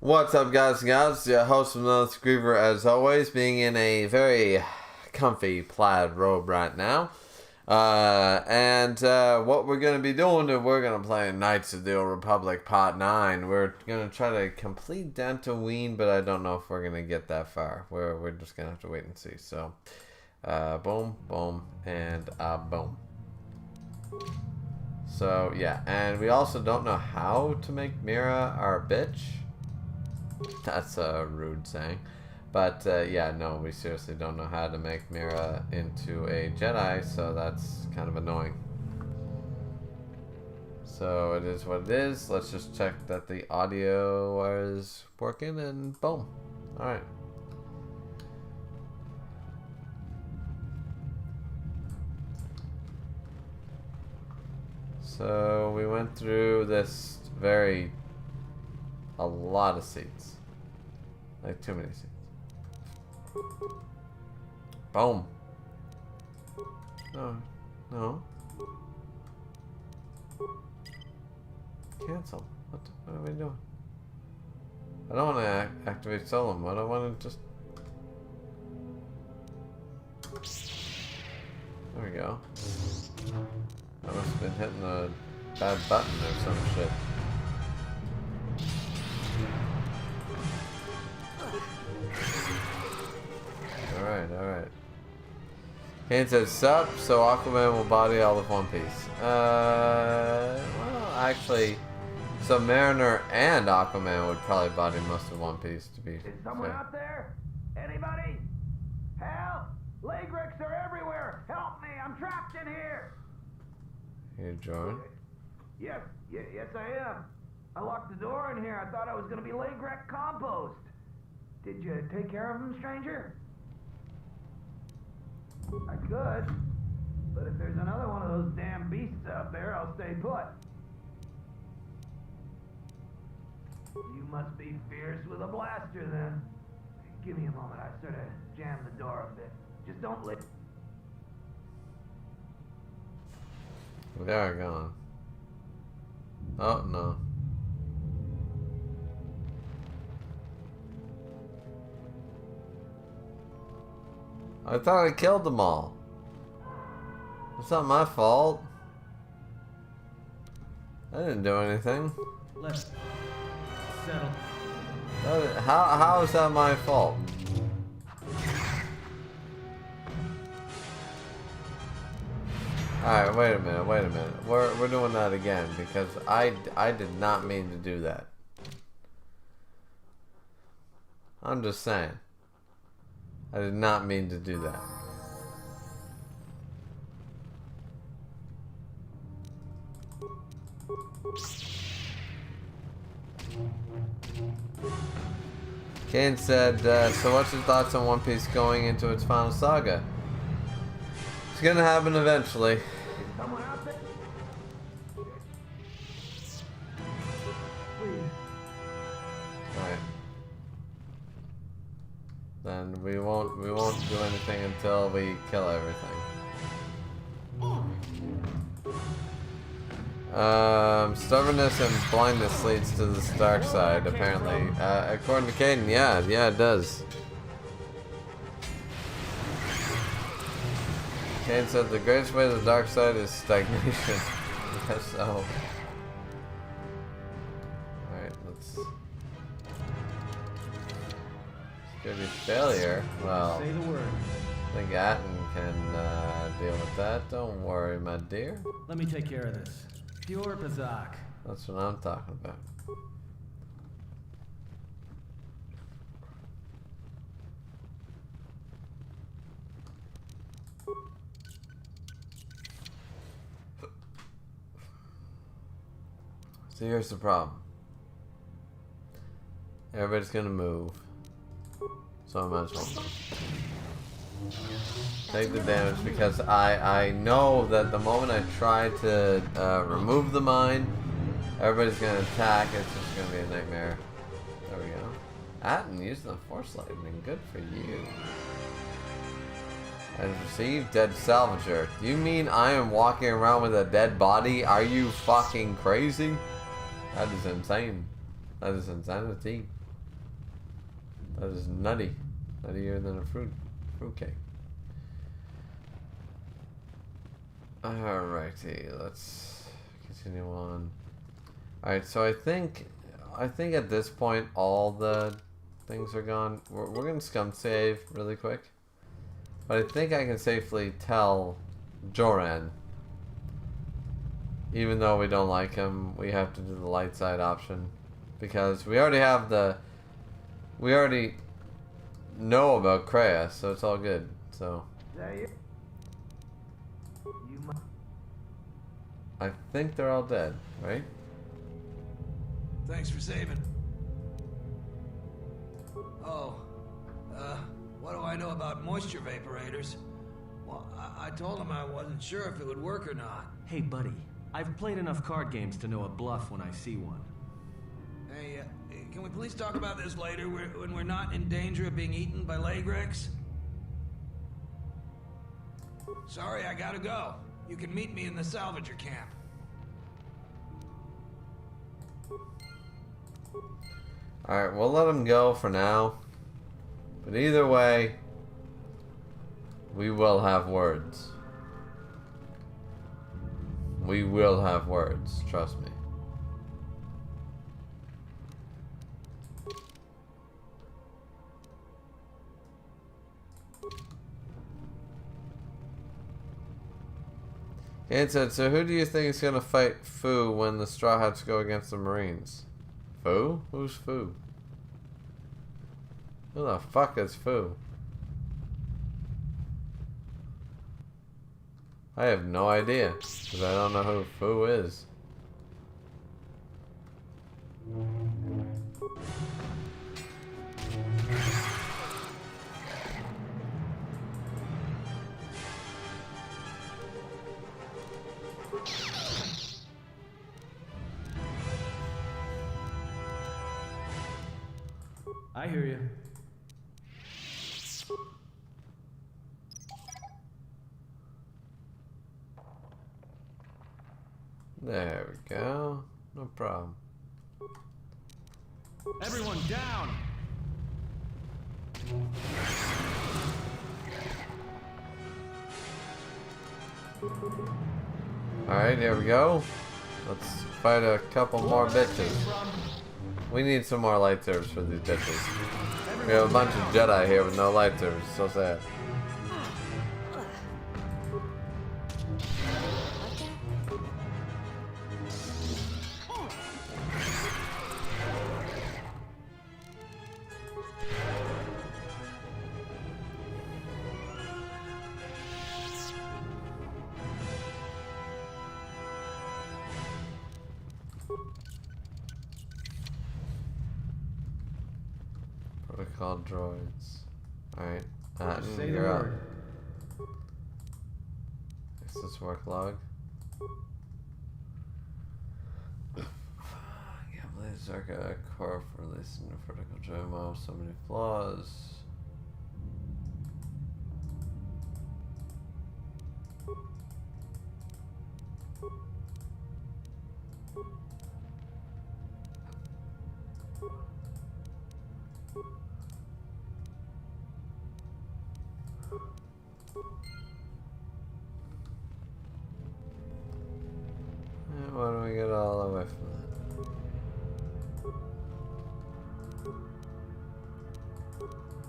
What's up, guys and gals? Your host from Griever, as always, being in a very comfy plaid robe right now. What we're going to be doing is we're going to play Knights of the Old Republic Part 9. We're going to try to complete Dantooine, but I don't know if we're going to get that far. We're just going to have to wait and see. So, boom, boom, and boom. So, yeah, and we also don't know how to make Mira our bitch. That's a rude saying. But, yeah, no, we seriously don't know how to make Mira into a Jedi, so that's kind of annoying. So, it is what it is. Let's just check that the audio is working, and boom. Alright. So, we went through this a lot of seats. Like, too many seats. Boom. No. No. Cancel. What are we doing? I don't want to activate solo mode. I want to just... There we go. I must have been hitting the bad button or some shit. Alright. Kane says, sup, so Aquaman will body all of One Piece. Well, actually, so Mariner and Aquaman would probably body most of One Piece, to be fair. Is someone out there? Anybody? Help! Leg wrecks are everywhere! Help me! I'm trapped in here! You join? Yes, I am. I locked the door in here. I thought I was gonna be leg wreck compost. Did you take care of him, stranger? I could, but if there's another one of those damn beasts out there, I'll stay put. You must be fierce with a blaster, then. Give me a moment. I sort of jammed the door a bit. Just don't let... They are gone. Oh, no. I thought I killed them all. It's not my fault. I didn't do anything. Let's settle. How is that my fault? Alright, wait a minute. We're doing that again because I did not mean to do that. I'm just saying. I did not mean to do that. Kane said, so what's your thoughts on One Piece going into its final saga? It's gonna happen eventually. Is someone out there? Please. Alright. Then we won't do anything until we kill everything. Stubbornness and blindness leads to the dark side, apparently. According to Caden, yeah, it does. Caden said the greatest way to the dark side is stagnation. Yes, so. Alright, let's... Security failure. Well, Say the word. the Gatton can deal with that. Don't worry, my dear. Let me take care of this. Pure Bazak. That's what I'm talking about. So here's the problem. Everybody's gonna move. So I might as well take the damage because I know that the moment I try to remove the mine, everybody's gonna attack. It's just gonna be a nightmare. There we go. Atten using the Force Lightning. Good for you. I received dead salvager. Do you mean I am walking around with a dead body? Are you fucking crazy? That is insane. That is insanity. That is nutty. Nuttier than a fruitcake. Alrighty, let's continue on. Alright, so I think at this point all the things are gone. We're gonna scum save really quick. But I think I can safely tell Joran, even though we don't like him, we have to do the light side option. Because we already have we already know about Kreia, so it's all good. So I think they're all dead, right? Thanks for saving. Oh, what do I know about moisture vaporators? Well, I told him I wasn't sure if it would work or not. Hey, buddy. I've played enough card games to know a bluff when I see one. Hey, can we please talk about this later when we're not in danger of being eaten by Lagrex? Sorry, I gotta go. You can meet me in the salvager camp. Alright, we'll let him go for now. But either way, we will have words. We will have words, trust me. Kane said, so who do you think is going to fight Fu when the Straw Hats go against the Marines? Fu? Who's Fu? Who the fuck is Fu? I have no idea, because I don't know who Fu is. I hear you. There we go. No problem. Everyone down! Alright, here we go. Let's fight a couple more bitches. We need some more lightsabers for these bitches. We have a bunch of Jedi here with no lightsabers. So sad. Protocol droids. Alright. Say the You're up. word. Is this work log? Yeah, Blaze Zarka core for releasing the vertical droid model. So many flaws. Why don't we get all away from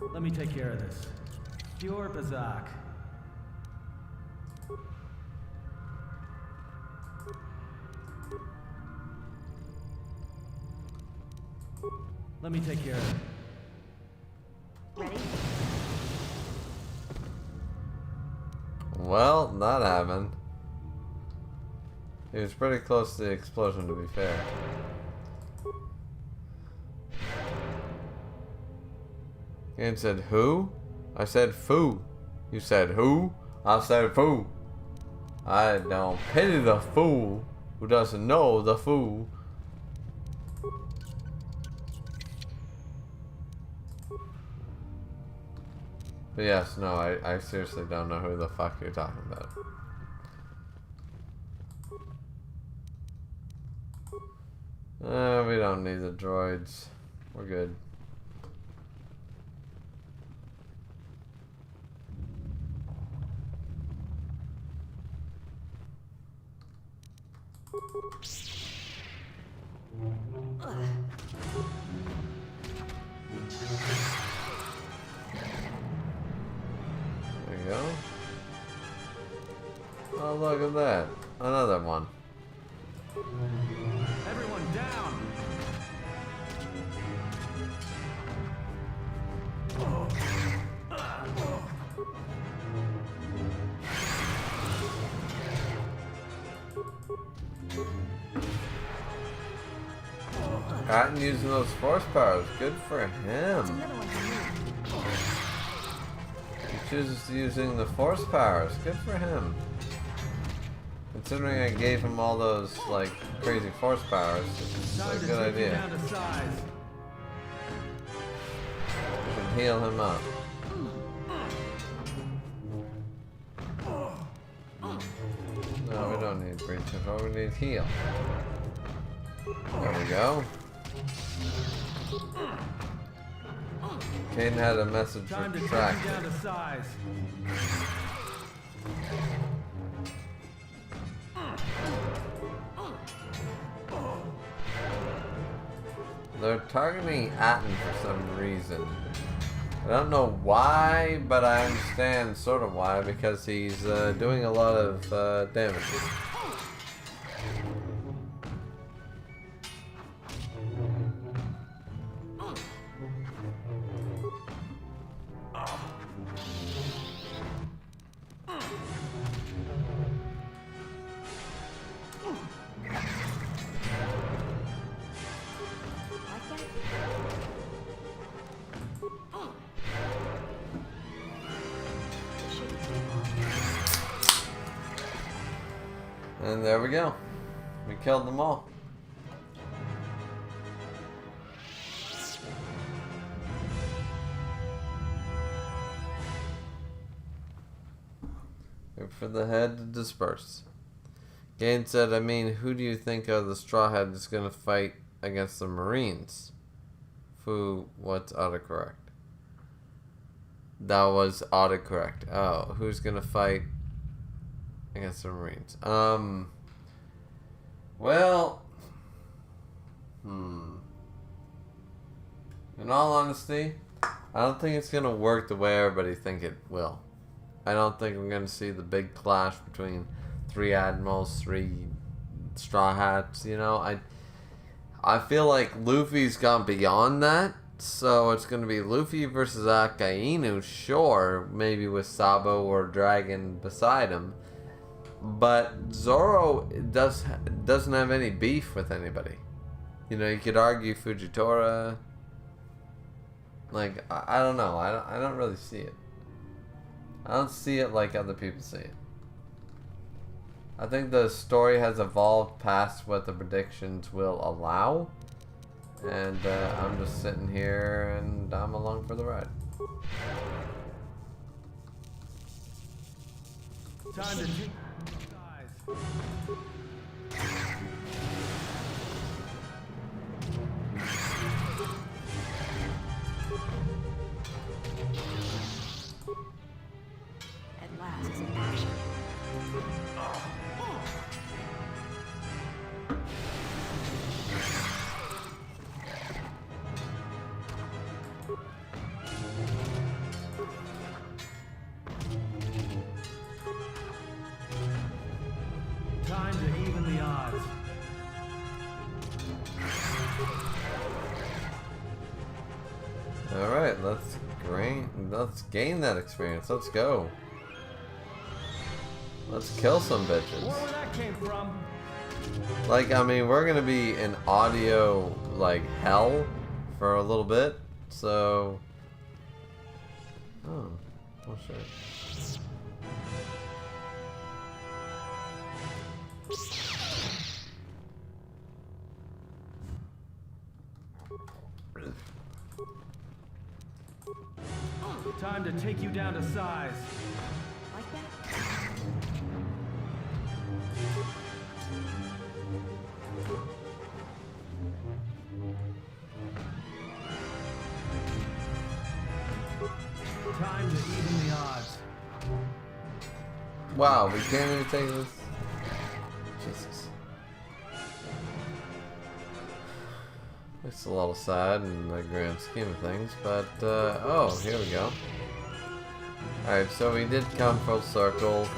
that? Let me take care of this. Pure Bazak. Let me take care of it. Ready? Well, that happened. He was pretty close to the explosion, to be fair. Game said who? I said foo. You said who? I said foo. I don't pity the fool who doesn't know the fool. But yes, no, I seriously don't know who the fuck you're talking about. We don't need the droids. We're good. There you go. Oh, look at that. Another one. Everyone down! Cotton using those force powers. Good for him. Another one for me. He chooses using the force powers. Good for him. Considering I gave him all those, like, crazy force powers, it's Time a to good take you idea. down to size. We can heal him up. No, we don't need breach control, we need heal. There we go. Caden had a message Time to take you retracted. down to size. They're targeting Atten for some reason. I don't know why, but I understand sort of why, because he's doing a lot of damage. And there we go. We killed them all. Wait for the head to disperse. Gain said, I mean, who do you think of the Straw Hat is going to fight against the Marines? Fu, what's autocorrect? That was autocorrect. Oh, who's going to fight against the Marines? Well, in all honesty, I don't think it's going to work the way everybody think it will. I don't think we're going to see the big clash between 3 admirals, 3 straw hats, you know. I feel like Luffy's gone beyond that, so it's going to be Luffy versus Akainu, sure, maybe with Sabo or Dragon beside him. But Zoro doesn't have any beef with anybody. You know, you could argue Fujitora. Like, I don't know. I don't really see it. I don't see it like other people see it. I think the story has evolved past what the predictions will allow. And I'm just sitting here and I'm along for the ride. Time to take size. At last, some action. Time to even the odds. Alright, let's gain that experience. Let's go. Let's kill some bitches. Where that came from? Like, I mean, we're gonna be in audio, like, hell for a little bit, so... Oh, shit. Time to take you down to size. Like that? Time to even the odds. Wow, we can't even take this. Jesus. It's a little sad in the grand scheme of things, but, oh, here we go. Alright, so we did come full circle.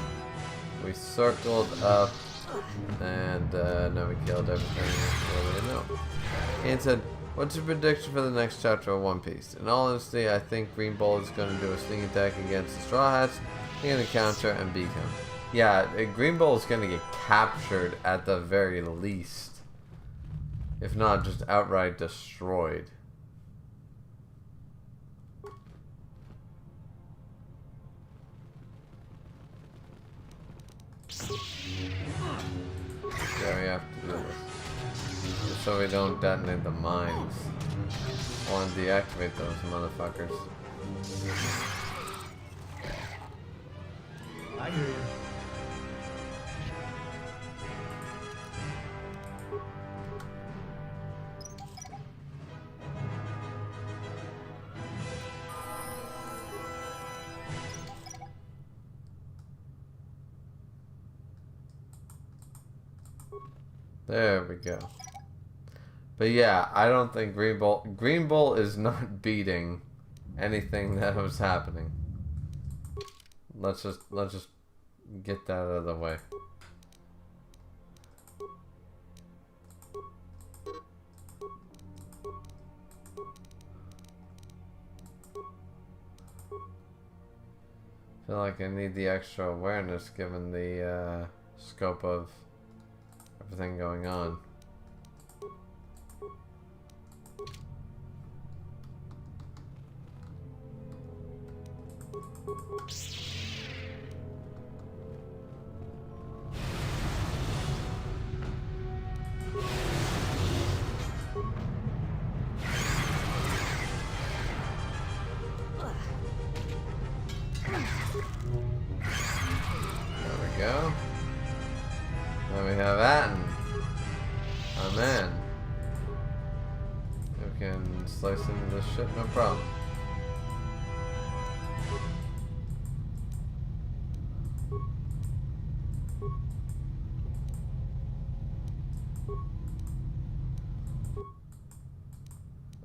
We circled up, and, now we killed everything. What do we know? Ian said, what's your prediction for the next chapter of One Piece? In all honesty, I think Green Bull is going to do a sneak attack against the Straw Hats. He's going to counter and beat him. Yeah, Green Bull is going to get captured at the very least. If not, just outright destroyed. Yeah, we have to do this. Just so we don't detonate the mines. Or deactivate those motherfuckers. I hear you. There we go. But yeah, I don't think Green Bull is not beating anything that was happening. Let's just get that out of the way. I feel like I need the extra awareness given the scope of everything going on. There we go. Then we have Atten. Oh man. We can slice into this shit, no problem.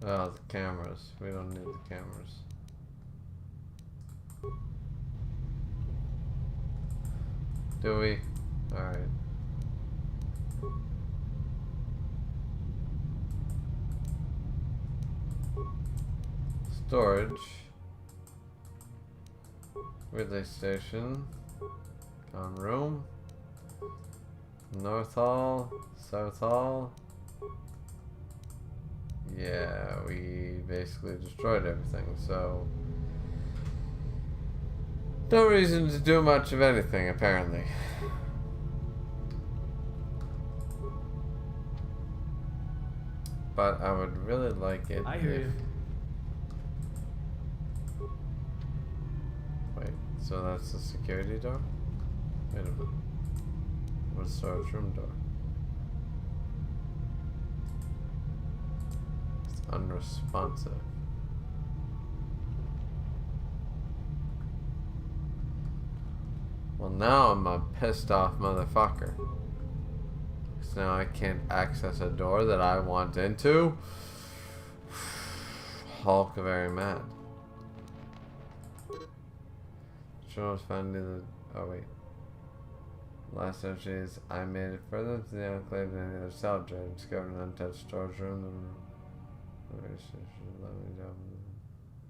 Oh, the cameras. We don't need the cameras. Do we? Alright. Storage. Relay station. Common room. North Hall. South Hall. Yeah, we basically destroyed everything, so no reason to do much of anything, apparently. But I would really like it I hear if... you. Wait, so that's the security door? Wait a minute. What's the storage room door? It's unresponsive. Well, now I'm a pissed off motherfucker. So now I can't access a door that I want into. Hulk very mad. Sure was found near the... Oh wait. Last entry is I made it further to the enclave than any other salvage. I discovered an untouched storage room. The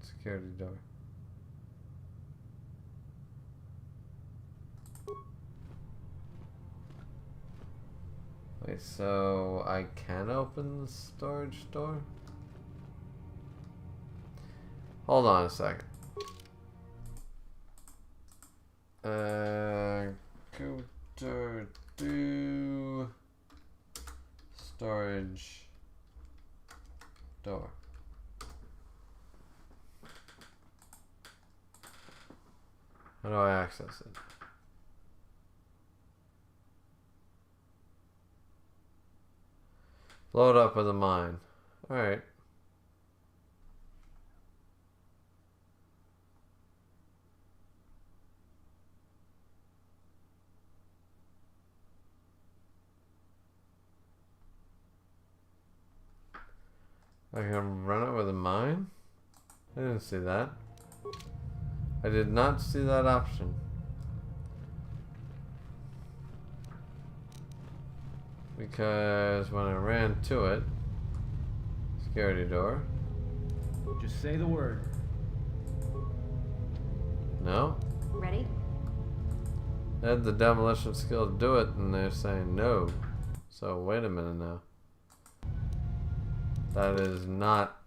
security door. Wait, so I can open the storage door? Hold on a second. Go to storage door. How do I access it? Load up with a mine. Alright. I can run it with a mine? I didn't see that. I did not see that option. Because when I ran to it, security door. Just say the word. No. Ready? They had the demolition skill to do it, and they're saying no. So wait a minute now. That is not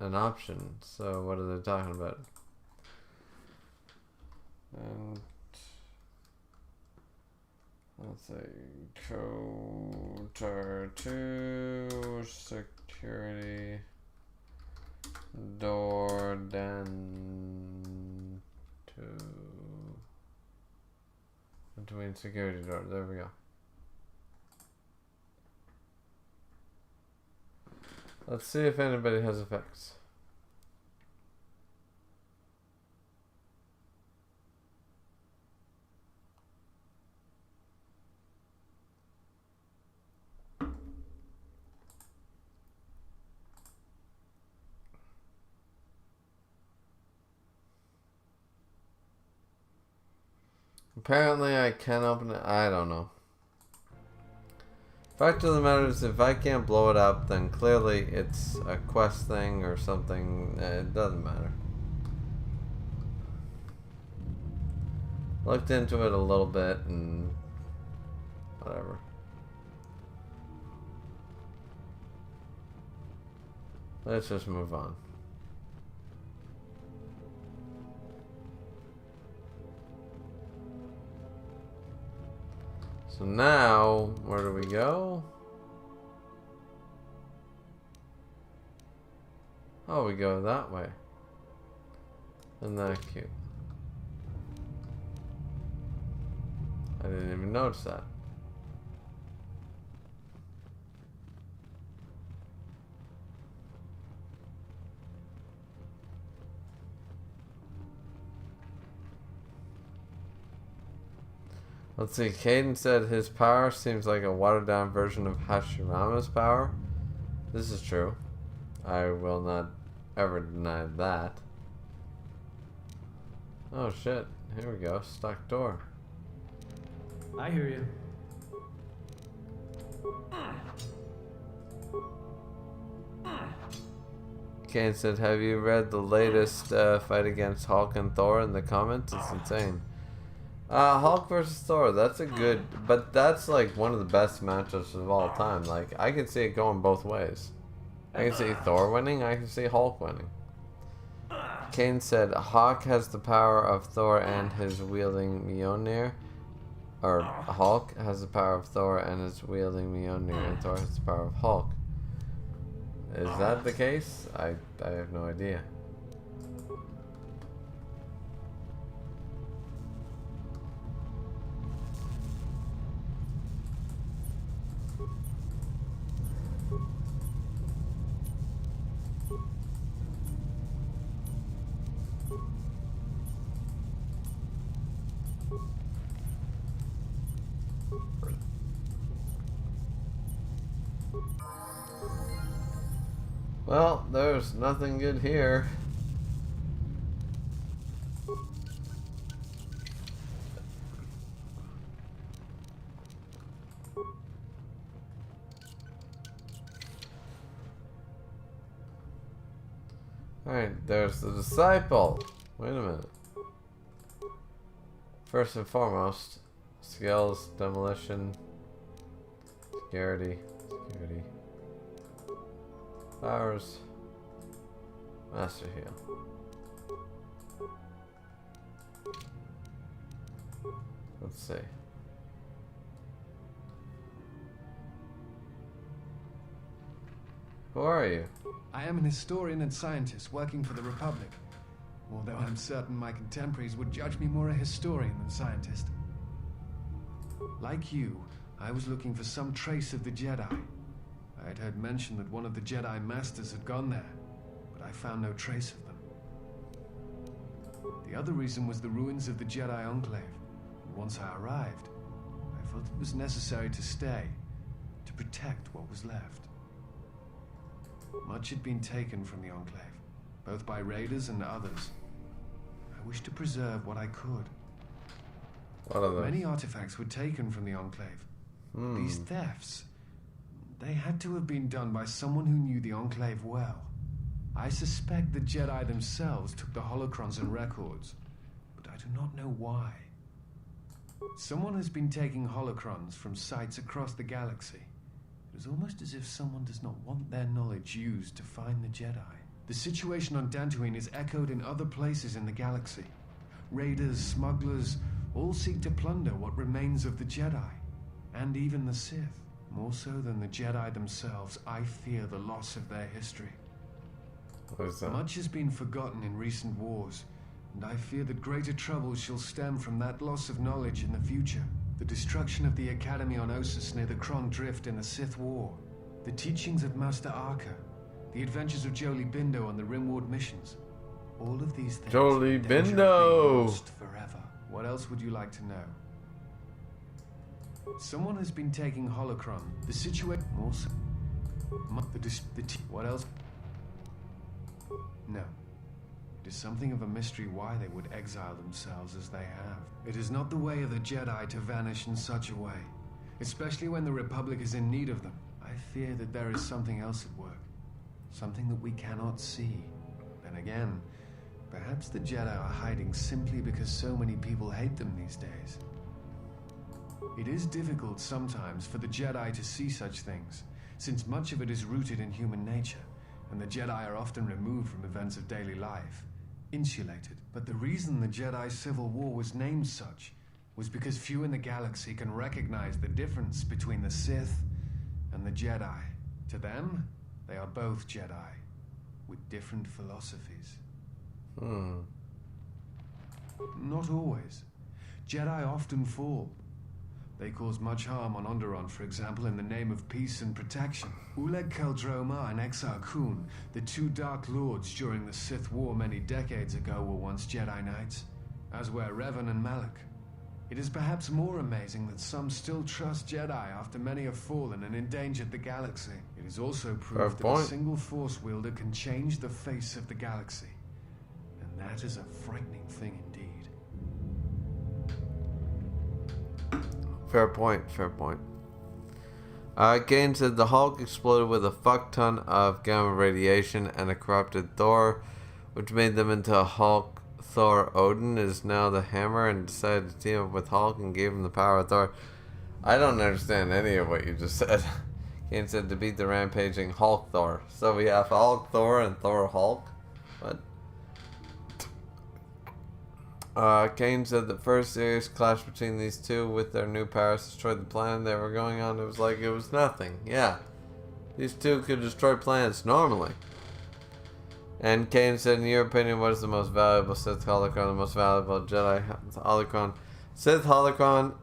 an option. So what are they talking about? And let's say Coulter 2 security door then to between security door. There we go. Let's see if anybody has effects. Apparently I can't open it. I don't know. Fact of the matter is, if I can't blow it up, then clearly it's a quest thing or something. It doesn't matter. Looked into it a little bit and whatever. Let's just move on. So now, where do we go? Oh, we go that way. Isn't that cute? I didn't even notice that. Let's see, Caden said his power seems like a watered down version of Hashirama's power. This is true. I will not ever deny that. Oh shit, here we go, stuck door. I hear you. Caden said, have you read the latest fight against Hulk and Thor in the comments? It's insane. Hulk versus Thor, that's a good, but that's like one of the best matchups of all time. Like, I can see it going both ways. I can see Thor winning, I can see Hulk winning. Kane said, Hawk has the power of Thor and his wielding Mjolnir. Or, Hulk has the power of Thor and his wielding Mjolnir, and Thor has the power of Hulk. Is that the case? I have no idea. Well, there's nothing good here. Alright, there's the disciple. Wait a minute. First and foremost, skills, demolition, security. Powers. Master heal. Let's see. Who are you? I am an historian and scientist working for the Republic. Although I'm certain my contemporaries would judge me more a historian than scientist. Like you, I was looking for some trace of the Jedi. I had heard mention that one of the Jedi Masters had gone there, but I found no trace of them. The other reason was the ruins of the Jedi Enclave, and once I arrived, I felt it was necessary to stay, to protect what was left. Much had been taken from the Enclave, both by raiders and others. I wish to preserve what I could. What are those? Many artifacts were taken from the Enclave. These thefts, they had to have been done by someone who knew the Enclave well. I suspect the Jedi themselves took the holocrons and records, but I do not know why. Someone has been taking holocrons from sites across the galaxy. It is almost as if someone does not want their knowledge used to find the Jedi. The situation on Dantooine is echoed in other places in the galaxy. Raiders, smugglers, all seek to plunder what remains of the Jedi, and even the Sith. More so than the Jedi themselves, I fear the loss of their history. What is that? Much has been forgotten in recent wars, and I fear that greater trouble shall stem from that loss of knowledge in the future. The destruction of the Academy on Ossus near the Krong Drift in the Sith War, the teachings of Master Arca, the adventures of Jolie Bindo on the Rimward missions. All of these things Jolie are in danger of being Bindo! lost forever. What else would you like to know? Someone has been taking holocron. The situation... More so... What else? No. It is something of a mystery why they would exile themselves as they have. It is not the way of the Jedi to vanish in such a way, especially when the Republic is in need of them. I fear that there is something else at work, something that we cannot see. Then again, perhaps the Jedi are hiding simply because so many people hate them these days. It is difficult sometimes for the Jedi to see such things, since much of it is rooted in human nature, and the Jedi are often removed from events of daily life, insulated. But the reason the Jedi Civil War was named such was because few in the galaxy can recognize the difference between the Sith and the Jedi. To them, they are both Jedi, with different philosophies. Not always. Jedi often fall. They cause much harm on Onderon, for example, in the name of peace and protection. Oleg Keldroma and Exar Kun, the two Dark Lords during the Sith War many decades ago, were once Jedi Knights, as were Revan and Malak. It is perhaps more amazing that some still trust Jedi after many have fallen and endangered the galaxy. It is also proof that a single Force wielder can change the face of the galaxy. And that is a frightening thing indeed. Fair point, fair point. Gain said the Hulk exploded with a fuck ton of gamma radiation and a corrupted Thor, which made them into a Hulk. Thor Odin is now the hammer and decided to team up with Hulk and gave him the power of Thor. I don't understand any of what you just said. Gain said to beat the rampaging Hulk Thor. So we have Hulk Thor and Thor Hulk? What? Kane said the first serious clash between these two with their new powers destroyed the planet they were going on. It was like it was nothing. Yeah. These two could destroy planets normally. And Kane said, in your opinion, what is the most valuable Sith holocron, the most valuable Jedi holocron? Sith holocron,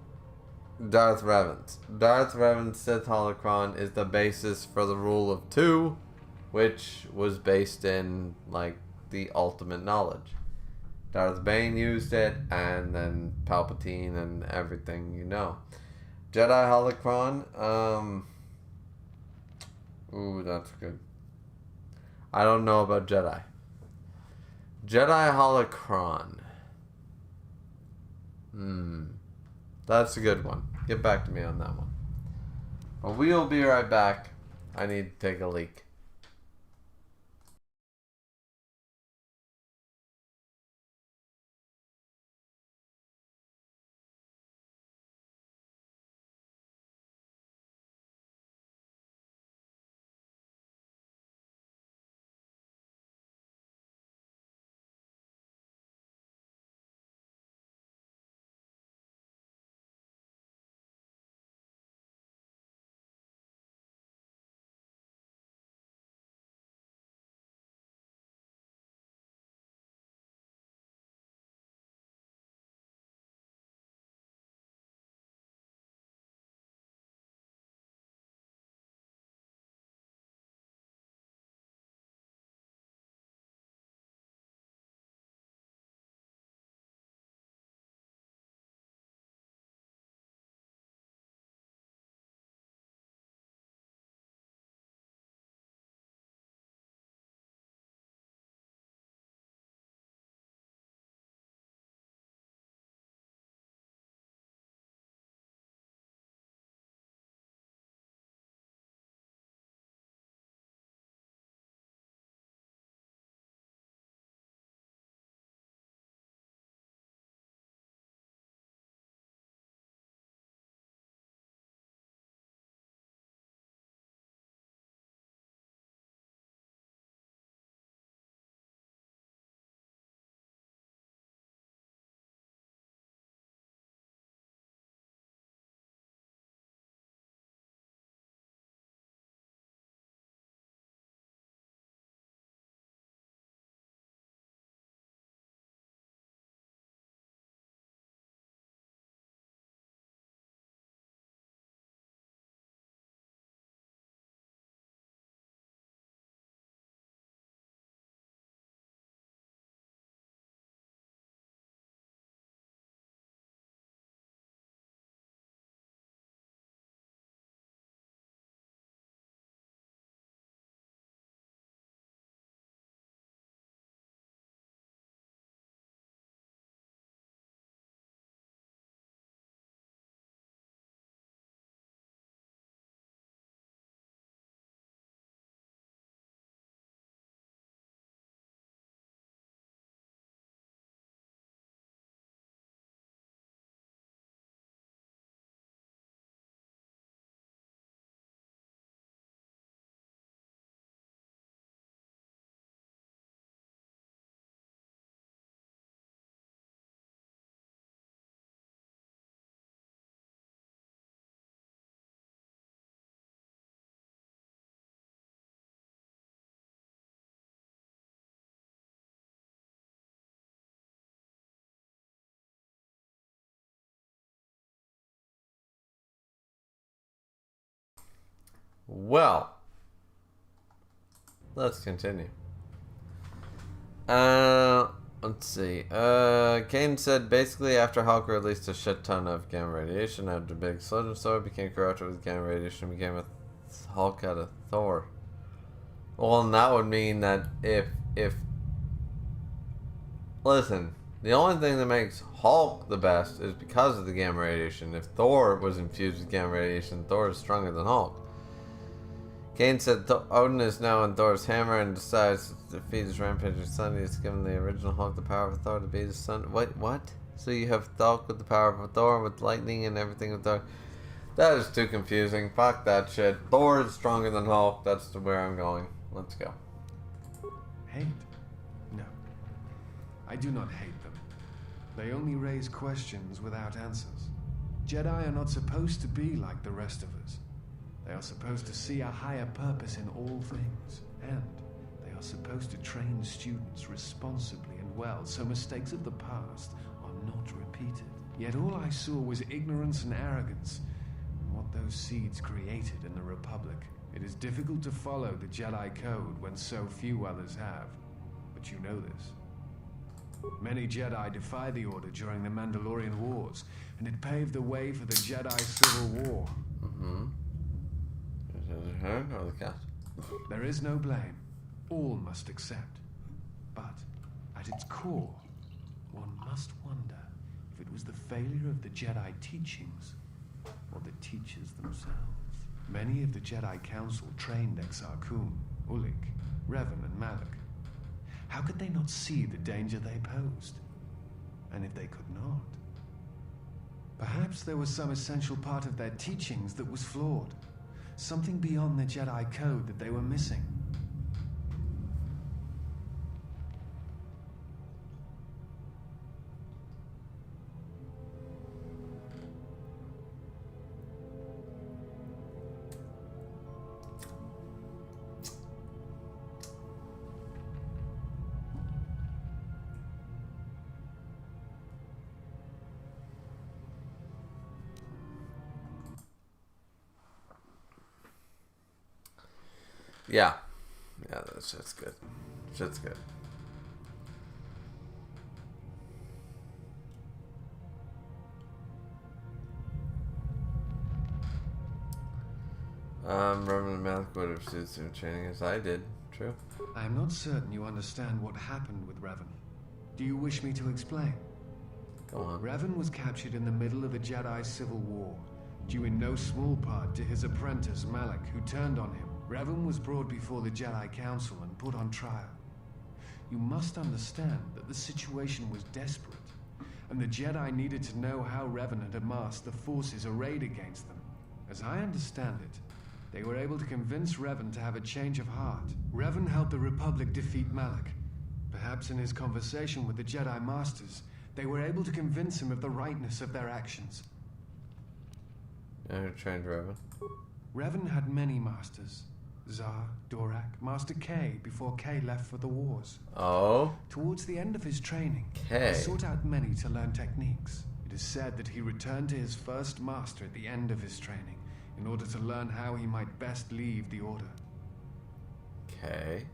Darth Revan's. Darth Revan's Sith holocron is the basis for the rule of two, which was based in, like, the ultimate knowledge. Darth Bane used it, and then Palpatine and everything, you know. Jedi holocron, ooh, that's good. I don't know about Jedi. Jedi holocron. That's a good one. Get back to me on that one. But we'll be right back. I need to take a leak. Well, let's continue. Let's see. Kane said basically after Hulk released a shit ton of gamma radiation after the big explosion, so it became corrupted with gamma radiation and became a Hulk out of Thor. Well, and that would mean that if listen, the only thing that makes Hulk the best is because of the gamma radiation. If Thor was infused with gamma radiation, Thor is stronger than Hulk. Kane said Odin is now in Thor's hammer and decides to defeat his rampaging son. He's given the original Hulk the power of Thor to beat his son. Wait, what? So you have Hulk with the power of Thor, with lightning and everything with Thor? That is too confusing. Fuck that shit. Thor is stronger than Hulk. That's where I'm going. Let's go. Hate? No. I do not hate them. They only raise questions without answers. Jedi are not supposed to be like the rest of us. They are supposed to see a higher purpose in all things, and they are supposed to train students responsibly and well so mistakes of the past are not repeated. Yet all I saw was ignorance and arrogance, and what those seeds created in the Republic. It is difficult to follow the Jedi Code when so few others have, but you know this. Many Jedi defy the Order during the Mandalorian Wars, and it paved the way for the Jedi Civil War. Mm-hmm. Is it her or the cat? There is no blame. All must accept. But, at its core, one must wonder if it was the failure of the Jedi teachings or the teachers themselves. Many of the Jedi Council trained Exar Kun, Ulik, Revan, and Malak. How could they not see the danger they posed? And if they could not, perhaps there was some essential part of their teachings that was flawed. Something beyond the Jedi Code that they were missing. Yeah, that shit's good. Shit's good. Reverend and Malak would have received the same training as I did. True. I am not certain you understand what happened with Revan. Do you wish me to explain? Go on. Revan was captured in the middle of the Jedi Civil War, due in no small part to his apprentice Malak, who turned on him. Revan was brought before the Jedi Council and put on trial. You must understand that the situation was desperate, and the Jedi needed to know how Revan had amassed the forces arrayed against them. As I understand it, they were able to convince Revan to have a change of heart. Revan helped the Republic defeat Malak. Perhaps in his conversation with the Jedi Masters, they were able to convince him of the rightness of their actions. I trained Revan. Revan had many masters. Zar, Dorak, Master K before K left for the wars. Oh? Towards the end of his training, K. he sought out many to learn techniques. It is said that he returned to his first master at the end of his training in order to learn how he might best leave the Order. K.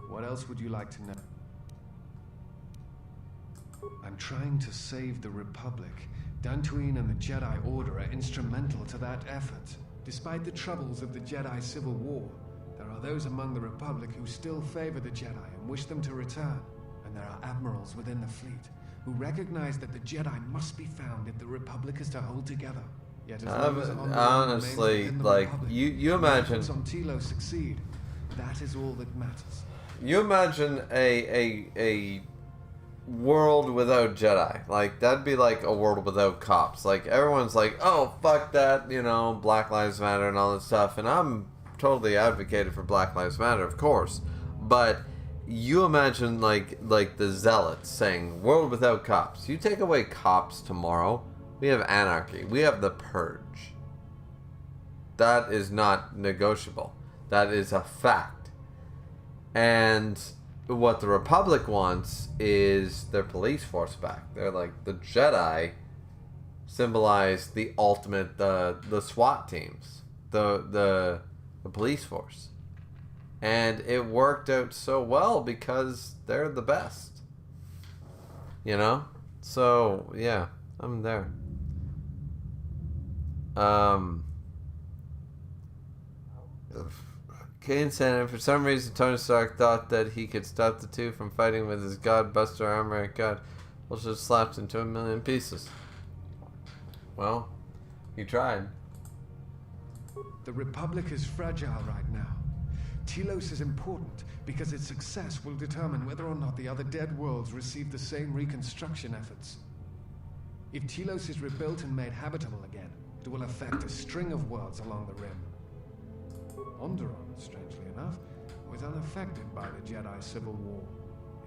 What else would you like to know? I'm trying to save the Republic. Dantooine and the Jedi Order are instrumental to that effort. Despite the troubles of the Jedi Civil War, there are those among the Republic who still favor the Jedi and wish them to return. And there are admirals within the fleet who recognize that the Jedi must be found if the Republic is to hold together. Yet as long as honestly, like, Republic, you imagine... on Tilo succeed, that is all that matters. You imagine a world without Jedi. Like, that'd be like a world without cops. Like, everyone's like, oh, fuck that, you know, Black Lives Matter and all this stuff. And I'm totally advocated for Black Lives Matter, of course. But you imagine, like the Zealots saying, world without cops. You take away cops tomorrow, we have anarchy. We have the purge. That is not negotiable. That is a fact. And what the Republic wants is their police force back. They're like, the Jedi symbolize the ultimate, the SWAT teams, the police force. And it worked out so well because they're the best. You know? So, yeah, I'm there. Kane said, and for some reason Tony Stark thought that he could stop the two from fighting with his God-buster armor. God, well, just slapped into a million pieces. Well, he tried. The Republic is fragile right now. Telos is important because its success will determine whether or not the other dead worlds receive the same reconstruction efforts. If Telos is rebuilt and made habitable again, it will affect a string of worlds along the rim. Onderon, strangely enough, was unaffected by the Jedi Civil War.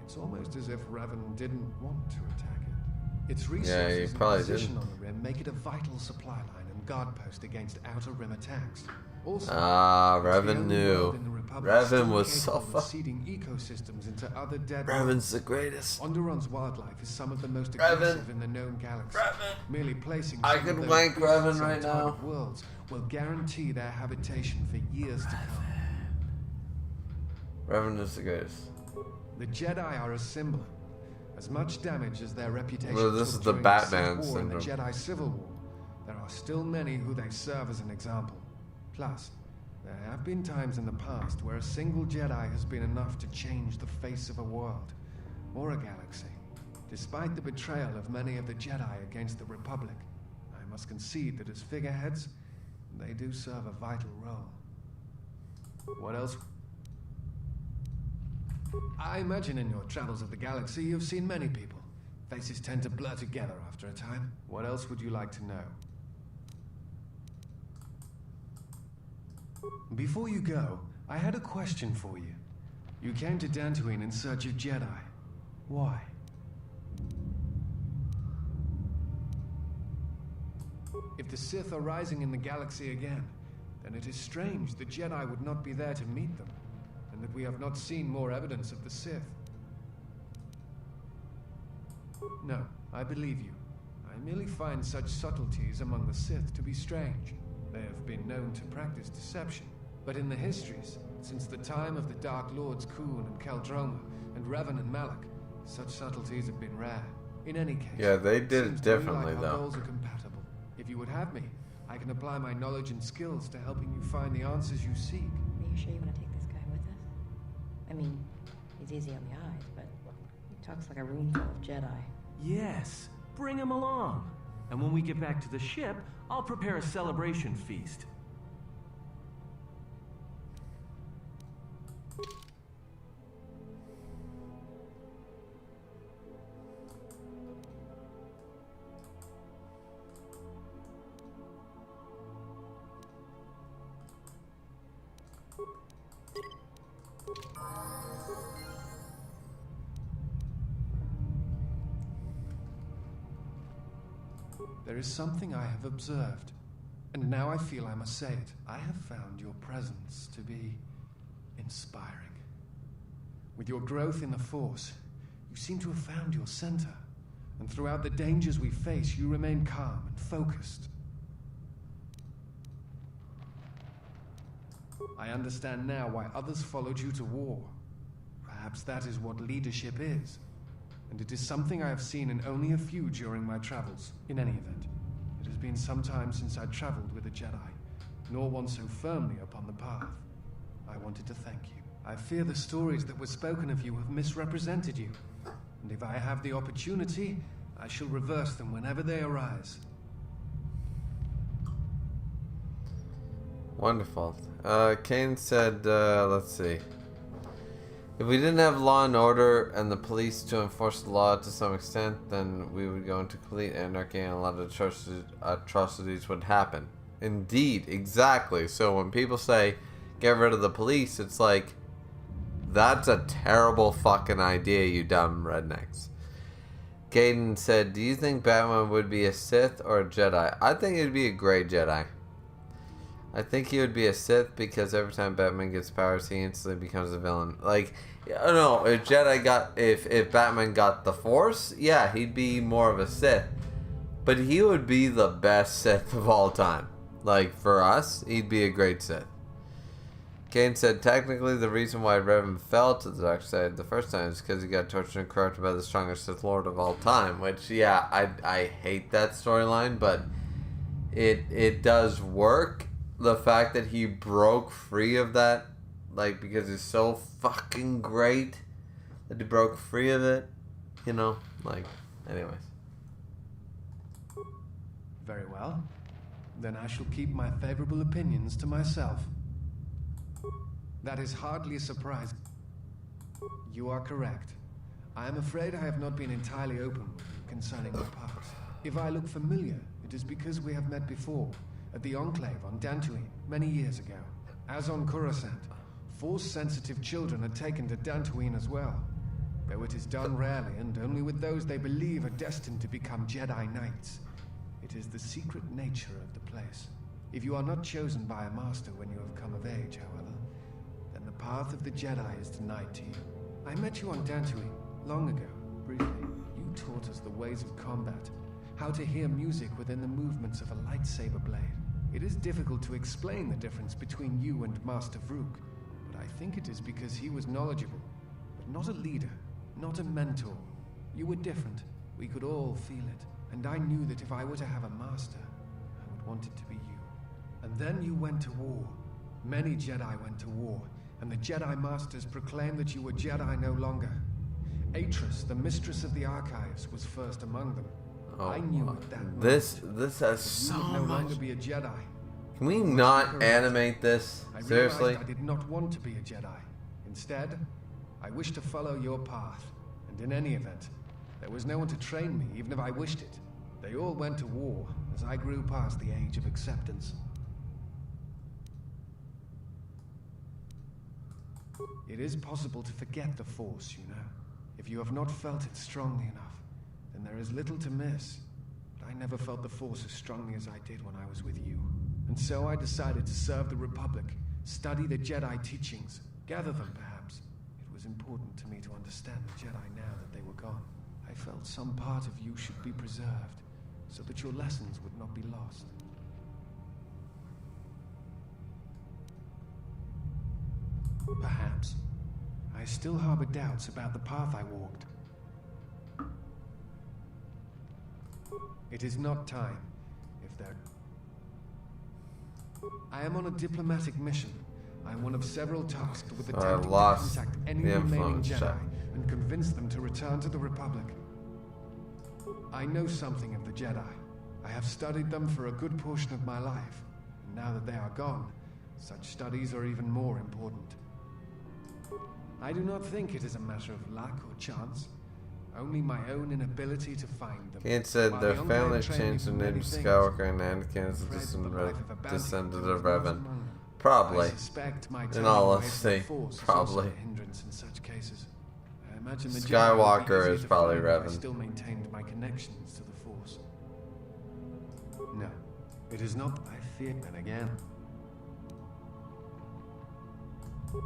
It's almost as if Revan didn't want to attack it. Its resources and position on the rim make it a vital supply line and guard post against outer rim attacks. Also, Revan knew. Revan was so seeding ecosystems into other dead Revan's the greatest. Onderon's wildlife is some of the most aggressive in the known galaxy. Merely placing I could wank Revan right now. Worlds will guarantee their habitation for years to come. Revan is the greatest. The Jedi are a symbol. As much damage as their reputation. Well, this is the Batman syndrome. In the Jedi Civil War, there are still many who they serve as an example. Plus, there have been times in the past where a single Jedi has been enough to change the face of a world, or a galaxy. Despite the betrayal of many of the Jedi against the Republic, I must concede that as figureheads, they do serve a vital role. What else? I imagine in your travels of the galaxy, you've seen many people. Faces tend to blur together after a time. What else would you like to know? Before you go, I had a question for you. You came to Dantooine in search of Jedi. Why? If the Sith are rising in the galaxy again, then it is strange the Jedi would not be there to meet them, and that we have not seen more evidence of the Sith. No, I believe you. I merely find such subtleties among the Sith to be strange. They have been known to practice deception, but in the histories, since the time of the Dark Lords Khoon and Keldroma, and Revan and Malak, such subtleties have been rare. In any case, yeah, they did it differently, like though. Our goals are compatible. If you would have me, I can apply my knowledge and skills to helping you find the answers you seek. Are you sure you want to take this guy with us? I mean, he's easy on the eyes, but he talks like a room full of Jedi. Yes, bring him along. And when we get back to the ship, I'll prepare a celebration feast. There is something I have observed, and now I feel I must say it. I have found your presence to be inspiring. With your growth in the Force, you seem to have found your center, and throughout the dangers we face, you remain calm and focused. I understand now why others followed you to war. Perhaps that is what leadership is. And it is something I have seen in only a few during my travels. In any event, it has been some time since I traveled with a Jedi, nor one so firmly upon the path. I wanted to thank you. I fear the stories that were spoken of you have misrepresented you, and if I have the opportunity, I shall reverse them whenever they arise. Wonderful. Kane said, let's see. If we didn't have law and order and the police to enforce the law to some extent, then we would go into complete anarchy and a lot of atrocities would happen. Indeed, exactly. So when people say, get rid of the police, it's like, that's a terrible fucking idea, you dumb rednecks. Caden said, do you think Batman would be a Sith or a Jedi? I think it'd be a gray Jedi. I think he would be a Sith because every time Batman gets powers, he instantly becomes a villain. Like, I don't know, if Batman got the Force, yeah, he'd be more of a Sith. But he would be the best Sith of all time. Like, for us, he'd be a great Sith. Kane said, technically, the reason why Revan fell to the dark side the first time is because he got tortured and corrupted by the strongest Sith Lord of all time. Which, yeah, I hate that storyline, but it does work. The fact that he broke free of that, like, because he's so fucking great that he broke free of it, you know, like, anyways. Very well. Then I shall keep my favorable opinions to myself. That is hardly a surprise. You are correct. I am afraid I have not been entirely open with you concerning my past. If I look familiar, it is because we have met before, at the Enclave on Dantooine, many years ago. As on Coruscant, Force-sensitive children are taken to Dantooine as well. Though it is done rarely, and only with those they believe are destined to become Jedi Knights. It is the secret nature of the place. If you are not chosen by a master when you have come of age, however, then the path of the Jedi is denied to you. I met you on Dantooine, long ago, briefly. You taught us the ways of combat, how to hear music within the movements of a lightsaber blade. It is difficult to explain the difference between you and Master Vrook, but I think it is because he was knowledgeable, but not a leader, not a mentor. You were different. We could all feel it. And I knew that if I were to have a master, I would want it to be you. And then you went to war. Many Jedi went to war, and the Jedi Masters proclaimed that you were Jedi no longer. Atris, the mistress of the archives, was first among them. Oh, I knew at that moment this has so you would no much. longer be a Jedi. Can we not animate this? I Seriously? realized I did not want to be a Jedi. Instead, I wished to follow your path. And in any event, there was no one to train me, even if I wished it. They all went to war as I grew past the age of acceptance. It is possible to forget the Force, you know. If you have not felt it strongly enough, then there is little to miss. But I never felt the Force as strongly as I did when I was with you. And so I decided to serve the Republic, study the Jedi teachings, gather them perhaps. It was important to me to understand the Jedi now that they were gone. I felt some part of you should be preserved, so that your lessons would not be lost. Perhaps. I still harbor doubts about the path I walked. It is not time, if there... I am on a diplomatic mission. I am one of several tasked with attempting to contact any remaining Jedi and convince them to return to the Republic. I know something of the Jedi. I have studied them for a good portion of my life, and now that they are gone, such studies are even more important. I do not think it is a matter of luck or chance, only my own inability to find them. Kane said While their the young family man trained me changed for the name many to things, Skywalker and Anakin as dread for the the life of a bounty descendant hunter of was Revan. not among them. Probably. I suspect my In all turning away from the honesty, Force is probably. also a hindrance in such cases. I imagine the Jedi Skywalker would be easier is to probably find if I Revan. still maintained my connections to the Force. No, it is not. I fear. And again,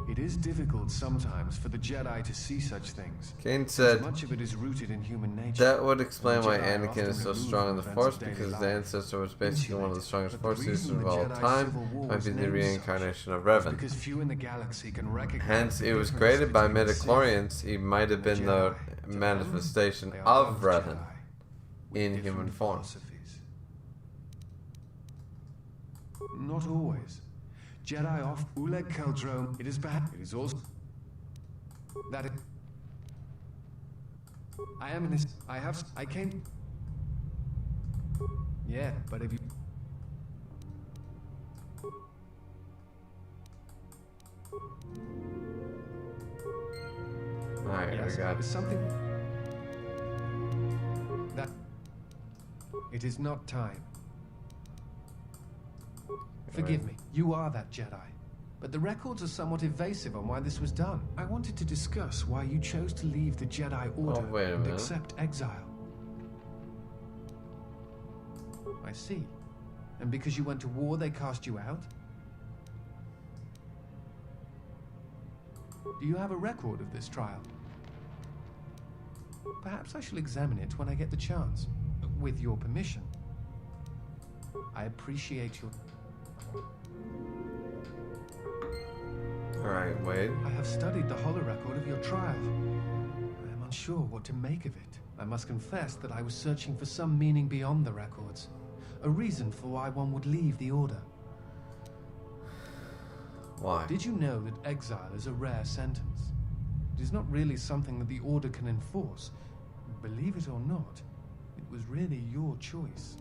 it is difficult sometimes for the Jedi to see such things. Kane Since said much of it is rooted in human nature. that would explain why The Jedi are Anakin often is so removed strong in the from Force, events of because daily his life, ancestor was basically one of the strongest But the Force reason users of the all Jedi time, Civil War might was be the named reincarnation of such, Revan. because few in the galaxy can recognize Hence, the it was difference created by between the Sith midichlorians. He might have and the been the Jedi. To manifestation them, they are of both Revan Jedi, with in different human form. philosophies. Not always. Jedi off Uleg Keldrome. It is bad. It is also that it. I am in this. I came. Yeah, but if you. Alright, Yes, we got it's something that it is not time. Forgive me, you are that Jedi. But the records are somewhat evasive on why this was done. I wanted to discuss why you chose to leave the Jedi Order wait a and minute. accept exile. I see. And because you went to war, they cast you out? Do you have a record of this trial? Perhaps I shall examine it when I get the chance. With your permission. I appreciate your... Alright, Wade. I have studied the holorecord of your trial. I am unsure what to make of it. I must confess that I was searching for some meaning beyond the records. A reason for why one would leave the Order. Why? Did you know that exile is a rare sentence? It is not really something that the Order can enforce. Believe it or not, it was really your choice.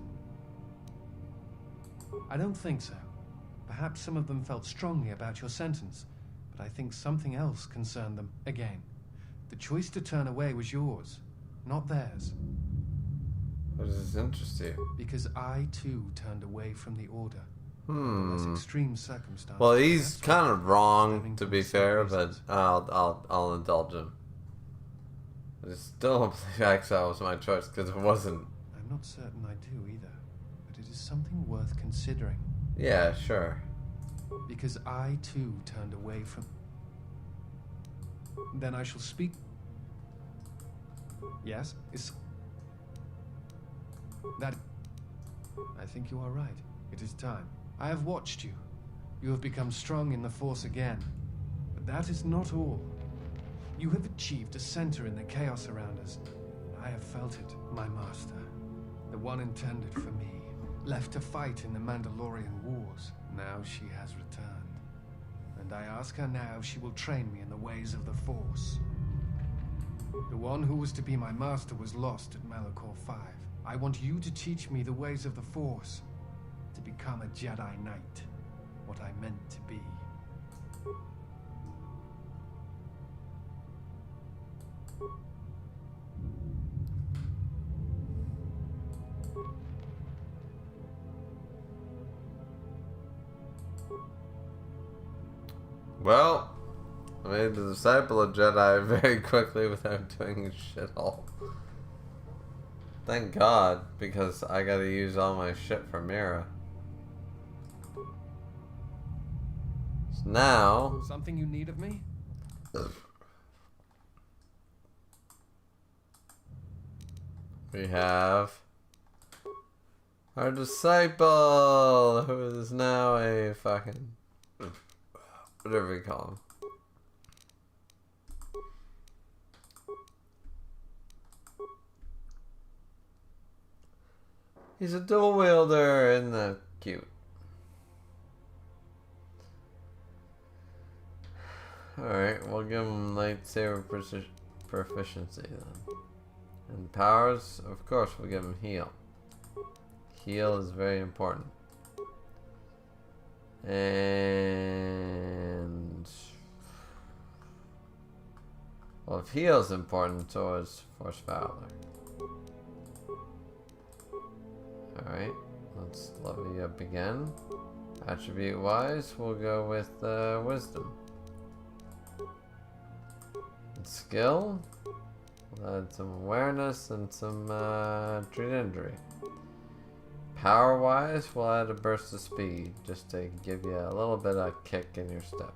I don't think so. Perhaps some of them felt strongly about your sentence, but I think something else concerned them. Again, the choice to turn away was yours, not theirs. What does this interest you? Because I too turned away from the Order. Less extreme circumstances. Well, he's That's kind of wrong, stemming to from be some fair, but reasons. I'll indulge him. I still don't believe exile was my choice because it wasn't. I'm not certain I do either, but it is something worth considering. Yeah, sure. Because I too turned away from... Then I shall speak... Yes? Is... That... I think you are right. It is time. I have watched you. You have become strong in the Force again. But that is not all. You have achieved a center in the chaos around us. I have felt it, my master. The one intended for me. Left to fight in the Mandalorian wars. Now she has returned. And I ask her now if she will train me in the ways of the Force. The one who was to be my master was lost at Malachor 5. I want you to teach me the ways of the Force. To become a Jedi Knight. What I meant to be. Well, I made the disciple a Jedi very quickly without doing shit all. Thank God, because I gotta use all my shit for Mira. So now... Something you need of me? we have our disciple, who is now a fucking... whatever you call him. He's a dual wielder, isn't that cute? Alright, we'll give him lightsaber proficiency then. And powers, of course, we'll give him heal. Heal is very important. And... well, if heal is important, so is Force Valor. Alright, let's level you up again. Attribute wise, we'll go with wisdom. And skill, we'll add some awareness and some treat injury. Power wise, we'll add a burst of speed just to give you a little bit of kick in your step.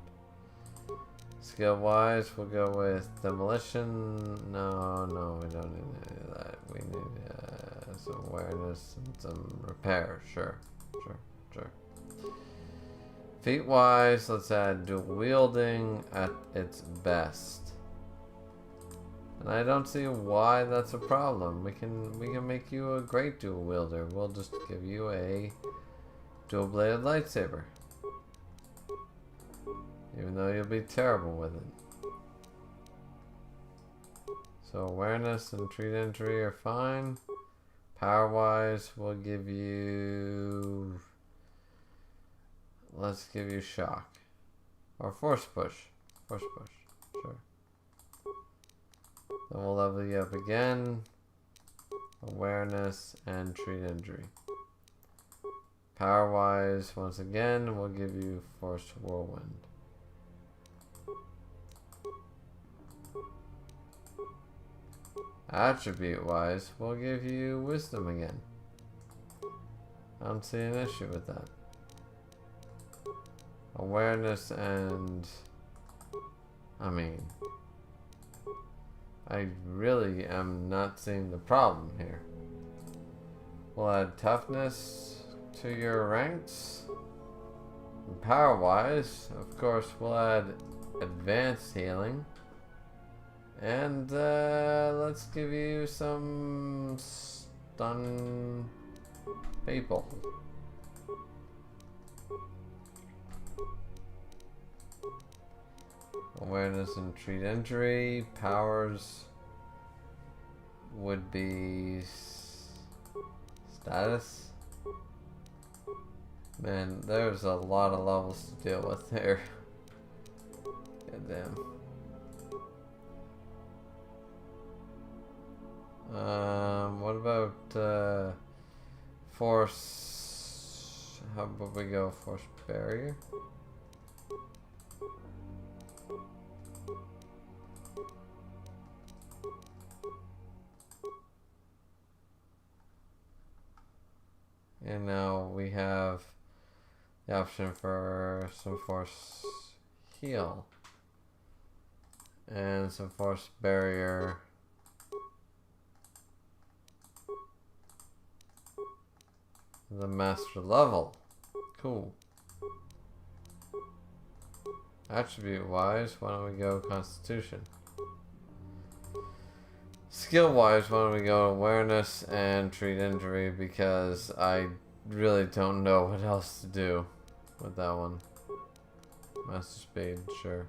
Skill wise, we'll go with demolition. No, we don't need any of that. We need some awareness and some repair. Sure. Feet wise, let's add dual wielding at its best. And I don't see why that's a problem. We can make you a great dual wielder. We'll just give you a dual bladed lightsaber. Even though you'll be terrible with it. So awareness and treat injury are fine. Power wise, we'll give you... let's give you shock. Or force push. Force push. Sure. Then we'll level you up again. Awareness and treat injury. Power wise, once again, we'll give you force whirlwind. Attribute wise, we'll give you wisdom again. I don't see an issue with that. Awareness and... I mean... I really am not seeing the problem here. We'll add toughness, to your ranks. Power wise, of course, we'll add advanced healing. And let's give you some stun people. Awareness and treat injury. Powers would be status. Man, there's a lot of levels to deal with there. God damn. What about force? How about we go force barrier? And now we have the option for some force heal and some force barrier. The master level. Cool. Attribute wise, why don't we go Constitution? Skill wise, why don't we go awareness and treat injury, because I really don't know what else to do with that one. Master speed, sure.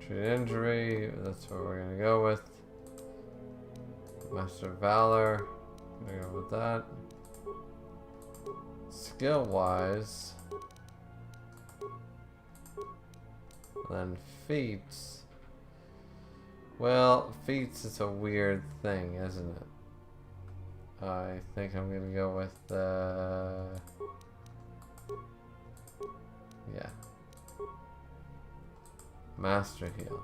Treat injury, that's what we're gonna go with. Master valor, gonna go with that. Skill wise, then feats. Well, feats is a weird thing, isn't it? I think I'm gonna go with yeah. Master heal.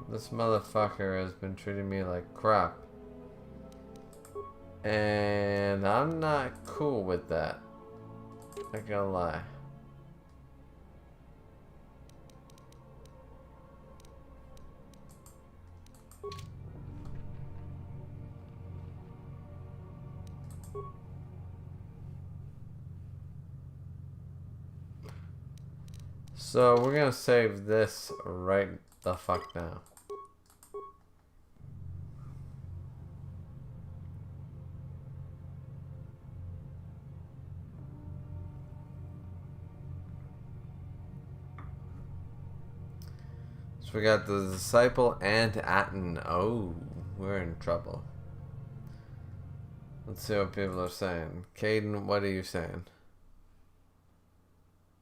This motherfucker has been treating me like crap. And I'm not cool with that. Not gonna lie. So we're gonna save this right the fuck now. So we got the disciple and Atten. Oh, we're in trouble. Let's see what people are saying. Caden, what are you saying?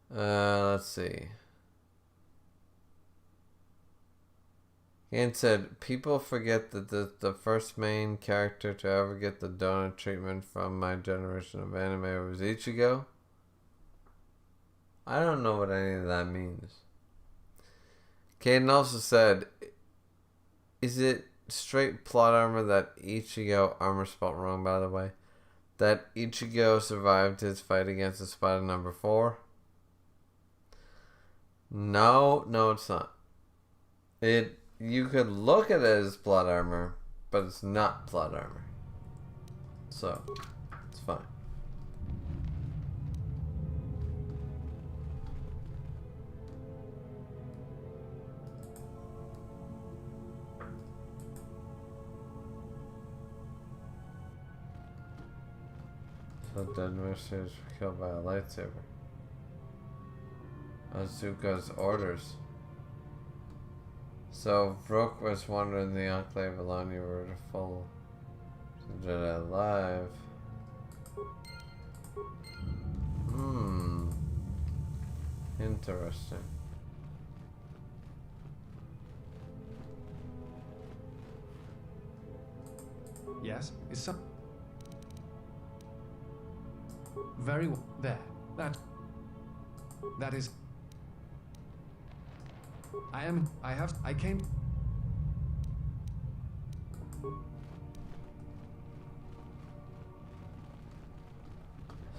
Let's see. Ian said, people forget that the first main character to ever get the donut treatment from my generation of anime was Ichigo. I don't know what any of that means. Caden also said, is it straight plot armor that Ichigo, armor spelled wrong by the way, that Ichigo survived his fight against the spider number 4? No, it's not. You could look at it as plot armor, but it's not plot armor. So, it's fine. So dead mercenaries were killed by a lightsaber. Azuka's orders. So Vrook was wandering the Enclave alone. You were to follow the Jedi alive. Interesting. Yes, it's some. Very well. There. That is. I came.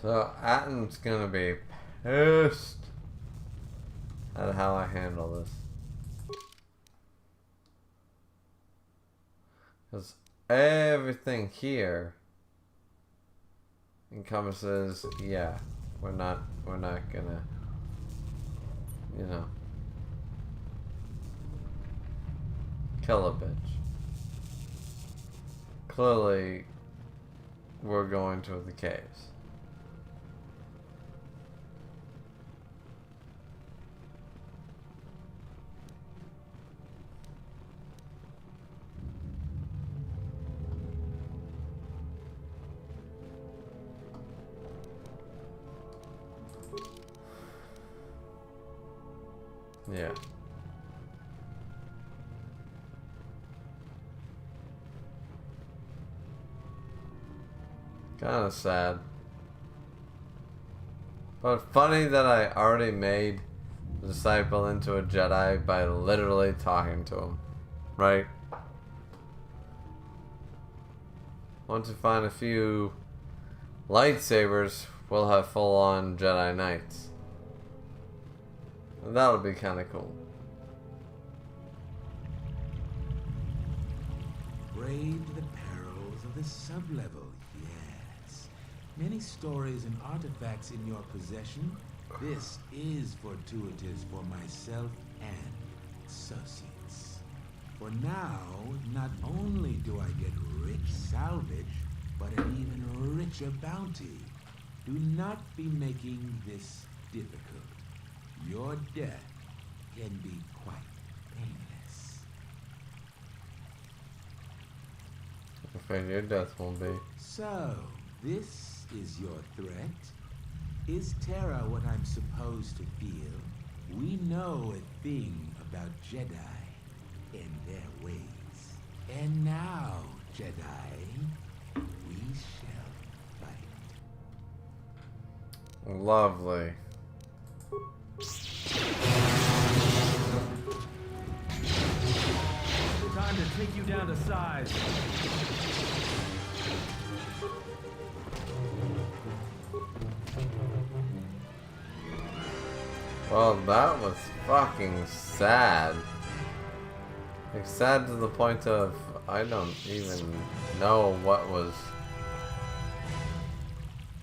So Atten's gonna be pissed. at how I handle this. Because everything here encompasses, yeah, we're not gonna, you know, kill a bitch. Clearly, we're going to the caves. Yeah. Kind of sad. But funny that I already made the disciple into a Jedi by literally talking to him. Right? Once we find a few lightsabers, we'll have full-on Jedi Knights. And that'll be kind of cool. Braved the perils of the sublevel, yes. Many stories and artifacts in your possession. This is fortuitous for myself and associates. For now, not only do I get rich salvage, but an even richer bounty. Do not be making this difficult. Your death can be quite painless. I'm afraid your death won't be. So, this is your threat? Is terror what I'm supposed to feel? We know a thing about Jedi and their ways. And now, Jedi, we shall fight. Lovely. Time to take you down to size. Well, that was fucking sad. Like, sad to the point of I don't even know what was.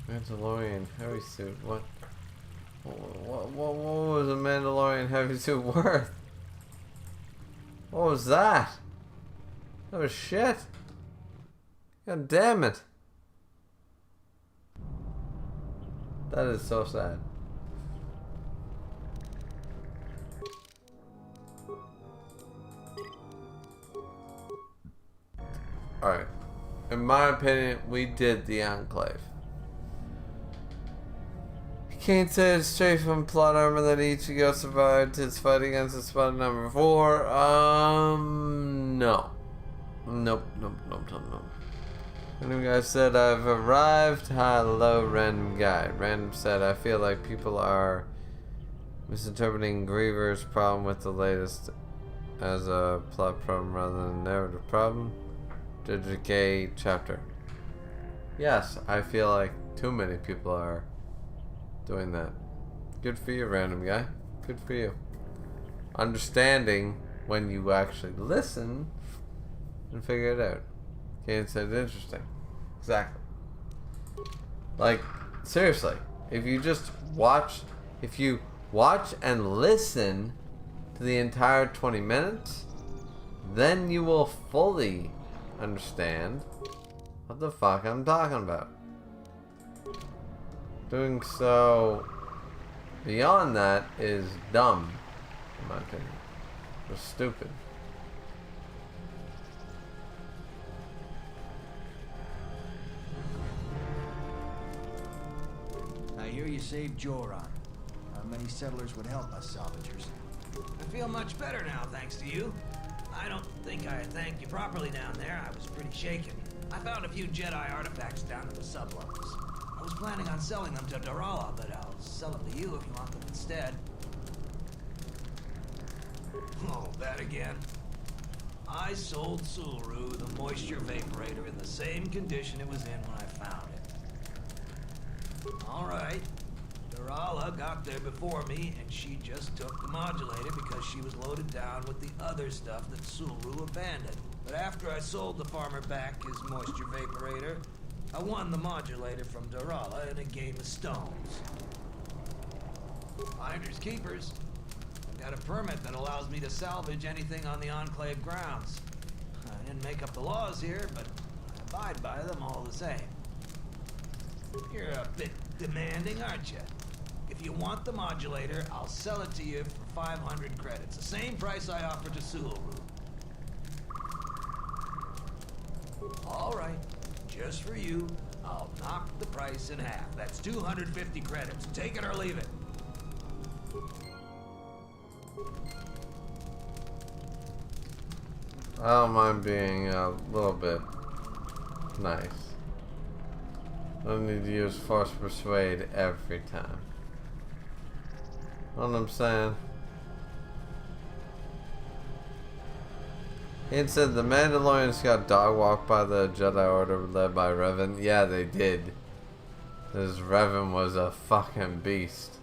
Mandalorian heavy suit. What was a Mandalorian heavy suit worth? What was that? That was shit. God damn it. That is so sad. Alright. In my opinion, we did the Enclave. You can't say it's straight from plot armor that Ichigo survived his fight against the spot number 4. No. Nope. Random guy said, I've arrived. Hello, random guy. Random said, I feel like people are misinterpreting Griever's problem with the latest as a plot problem rather than a narrative problem. Untitled Chapter. Yes, I feel like too many people are doing that. Good for you, random guy. Good for you. Understanding when you actually listen and figure it out. Can't say it's interesting. Exactly. Like, seriously, if you just watch, if you watch and listen to the entire 20 minutes, then you will fully understand what the fuck I'm talking about. Doing so beyond that is dumb, in my opinion. Just stupid. I hear you saved Joran. How many settlers would help us salvagers? I feel much better now, thanks to you. I don't think I thanked you properly down there. I was pretty shaken. I found a few Jedi artifacts down in the sublevels. I was planning on selling them to Darala, but I'll sell them to you if you want them instead. Oh, that again. I sold Sulu the moisture vaporator in the same condition it was in when I found it. All right. Durala got there before me, and she just took the modulator because she was loaded down with the other stuff that Sulu abandoned. But after I sold the farmer back his moisture vaporator, I won the modulator from Durala in a game of stones. Finders keepers. I've got a permit that allows me to salvage anything on the Enclave grounds. I didn't make up the laws here, but I abide by them all the same. You're a bit demanding, aren't you? If you want the modulator, I'll sell it to you for 500 credits. The same price I offered to Sulu. All right, just for you, I'll knock the price in half. That's 250 credits. Take it or leave it. I don't mind being a little bit nice. I don't need to use force persuade every time. Know what I'm saying? He had said the Mandalorians got dog walked by the Jedi Order led by Revan. Yeah, they did. This Revan was a fucking beast.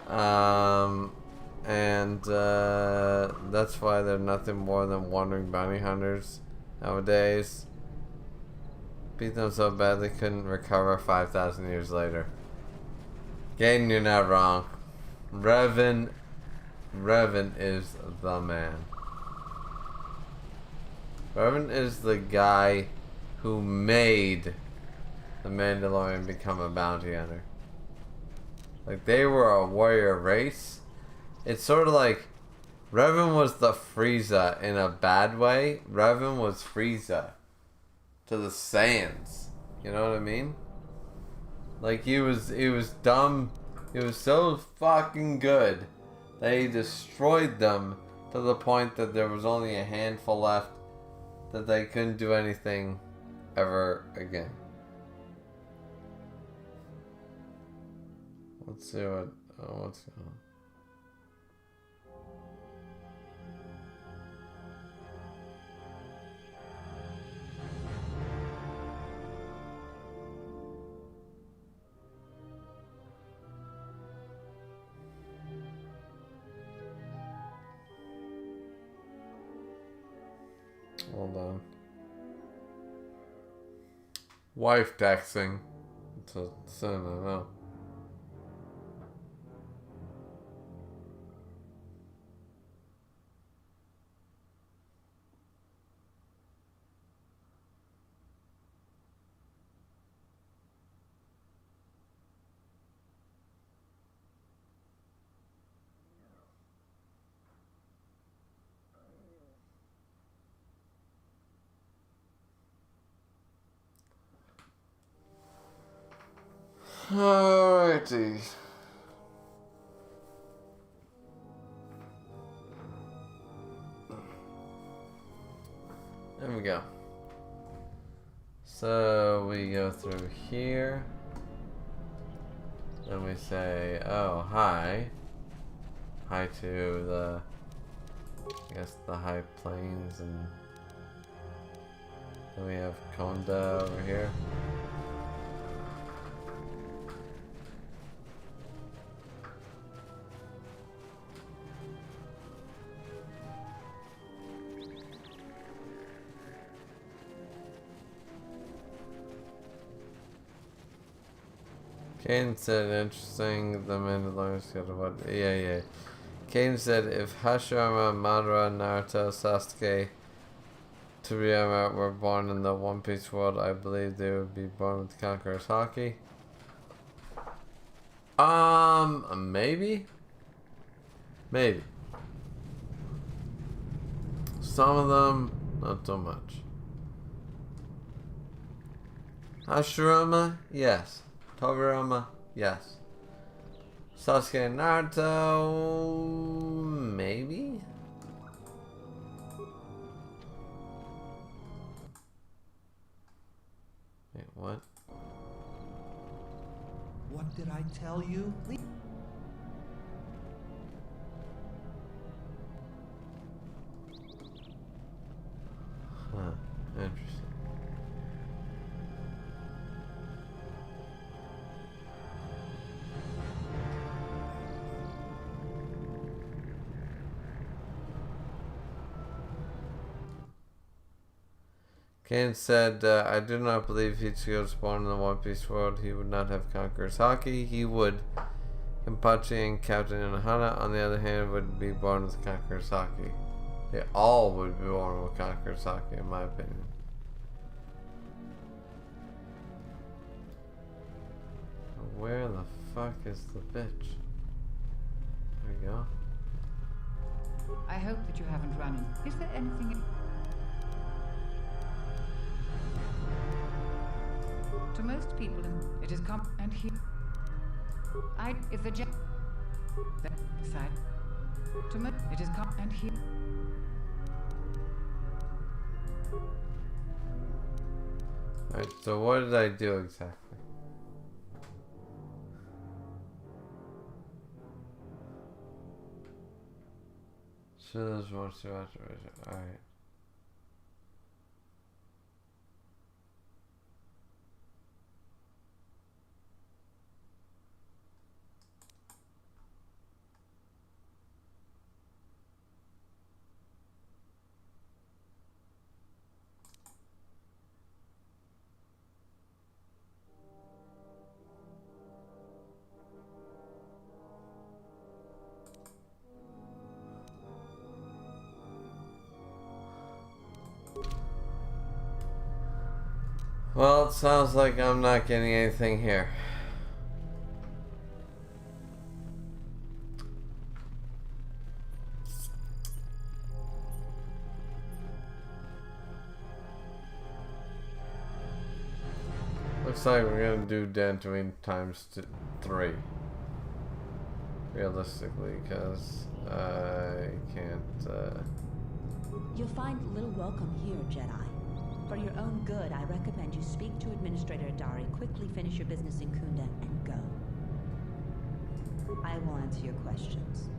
That's why they're nothing more than wandering bounty hunters nowadays. Beat them so bad they couldn't recover 5,000 years later. Gaten, you're not wrong. Revan is the man. Revan is the guy who made the Mandalorian become a bounty hunter. Like, they were a warrior race. It's sort of like Revan was the Frieza in a bad way. Revan was Frieza to the Saiyans. You know what I mean? Like, he was dumb. He was so fucking good that he destroyed them to the point that there was only a handful left, that they couldn't do anything ever again. Let's see what's going on. Hold on. Wife texting. It's a sin, I know. Alrighty. There we go. So we go through here. Then we say, oh, hi. Hi to the, I guess, the high plains, and then we have Konda over here. Caden said, interesting, the Mandalorian's got a what? Yeah. Caden said, if Hashirama, Madara, Naruto, Sasuke, Toriyama were born in the One Piece world, I believe they would be born with Conqueror's Haki. Maybe? Maybe. Some of them, not so much. Hashirama, yes. Toriyama, yes. Sasuke and Naruto, maybe? Wait, what? What did I tell you? Huh, interesting. Kane said, I do not believe Ichigo was born in the One Piece world. He would not have conquerors Haki. He would. Kenpachi and Captain Inohana, on the other hand, would be born with conquerors Haki. They all would be born with conquerors Haki, in my opinion. Where the fuck is the bitch? There we go. I hope that you haven't run in. Is there anything... To most people, it is and here... if the jet... That side... To most... It is and here... Alright, so what did I do exactly? So there's more to alright. Well, it sounds like I'm not getting anything here. Looks like we're gonna do Dantooine times 3. Realistically, because I can't, You'll find little welcome here, Jedi. For your own good, I recommend you speak to Administrator Adari, quickly finish your business in Kunda, and go. I will answer your questions.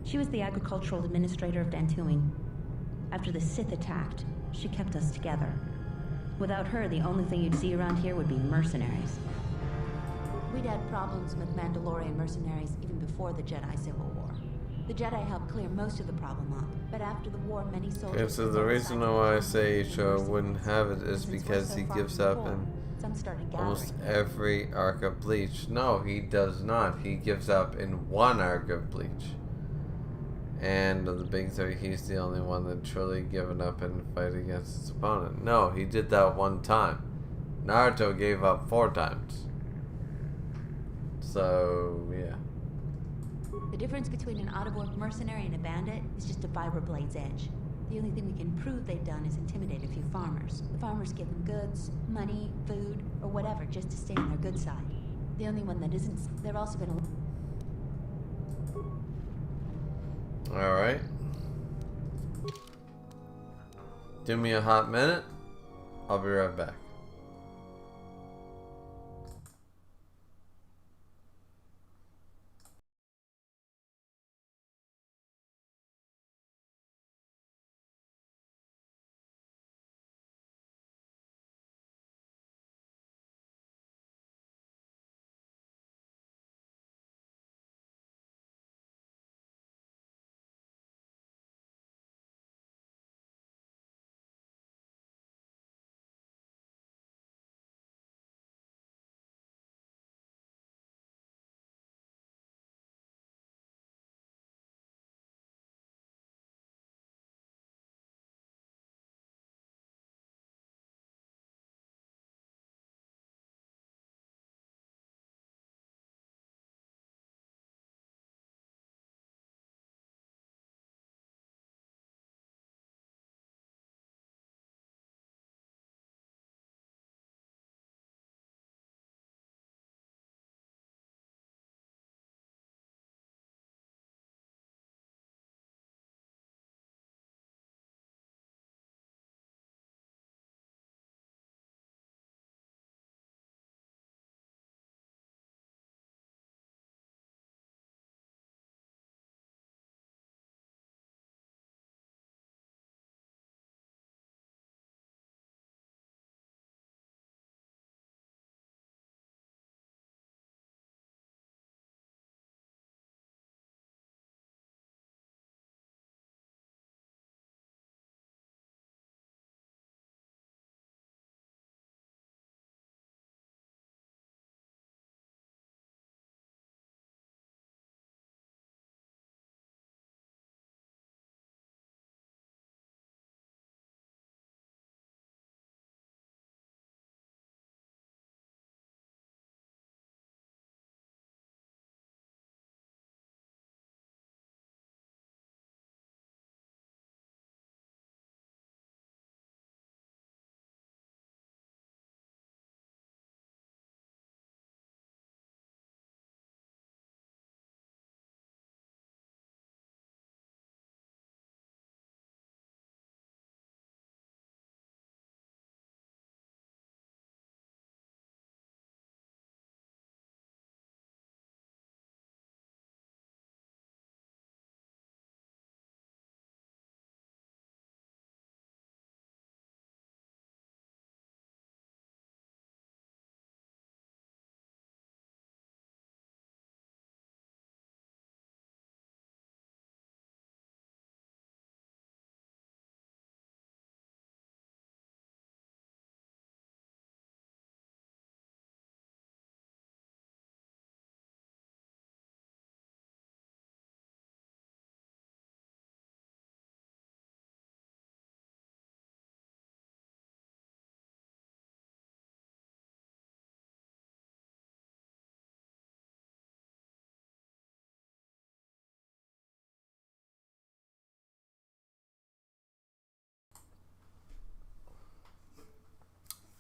She was the agricultural administrator of Dantooine. After the Sith attacked, she kept us together. Without her, the only thing you'd see around here would be mercenaries. We'd had problems with Mandalorian mercenaries even before the Jedi Civil War. The Jedi helped clear most of the problem up, but after the war, many soldiers... Okay, so the reason why I say Ichigo wouldn't have it is because he gives up in almost every arc of Bleach. No, he does not. He gives up in one arc of Bleach. And of the big three, he's the only one that truly given up in the fight against his opponent. No, he did that one time. Naruto gave up 4 times. So, yeah. The difference between an out-of-work mercenary and a bandit is just a vibro-blade's edge. The only thing we can prove they've done is intimidate a few farmers. The farmers give them goods, money, food, or whatever just to stay on their good side. The only one that isn't... There have also been a... Alright. Give me a hot minute. I'll be right back.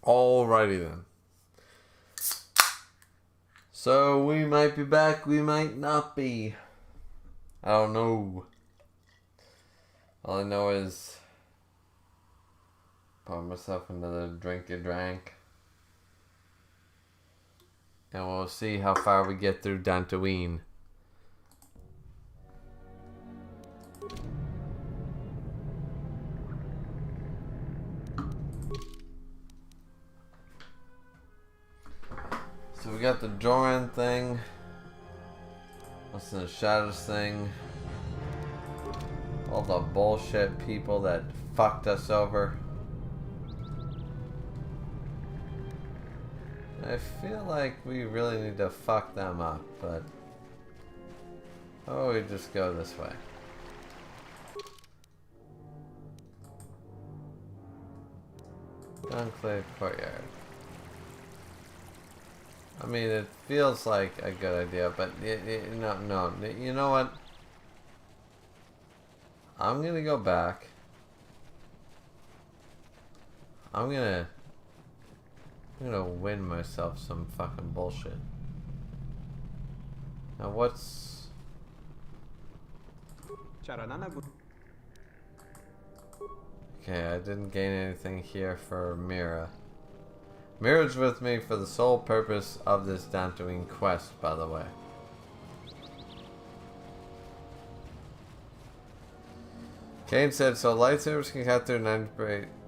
Alrighty then. So we might be back, we might not be. I don't know. All I know is pour myself another drink I drank. And we'll see how far we get through Dantooine. So we got the Joran thing. What's the Shadows thing? All the bullshit people that fucked us over. I feel like we really need to fuck them up, but oh, we just go this way. Enclave Courtyard. I mean, it feels like a good idea, but no. You know what? I'm gonna go back. I'm gonna win myself some fucking bullshit. Now what's... Okay, I didn't gain anything here for Mira. Mira's with me for the sole purpose of this Dantooine quest, by the way. Kane said, so lightsabers can cut through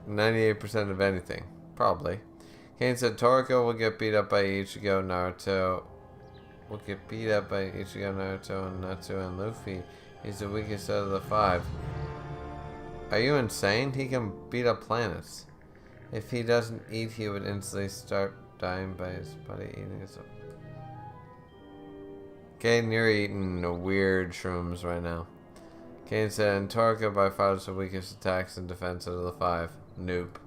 98% of anything. Probably. Kane said, Toriko will get beat up by Ichigo, Naruto. Will get beat up by Ichigo, Naruto, and Natsu, and Luffy. He's the weakest out of the 5. Are you insane? He can beat up planets. If he doesn't eat, he would instantly start dying by his body eating his own. Kane, you're eating weird shrooms right now. Kane said, and Toriko by far is the weakest attacks and defense out of the 5. Nope.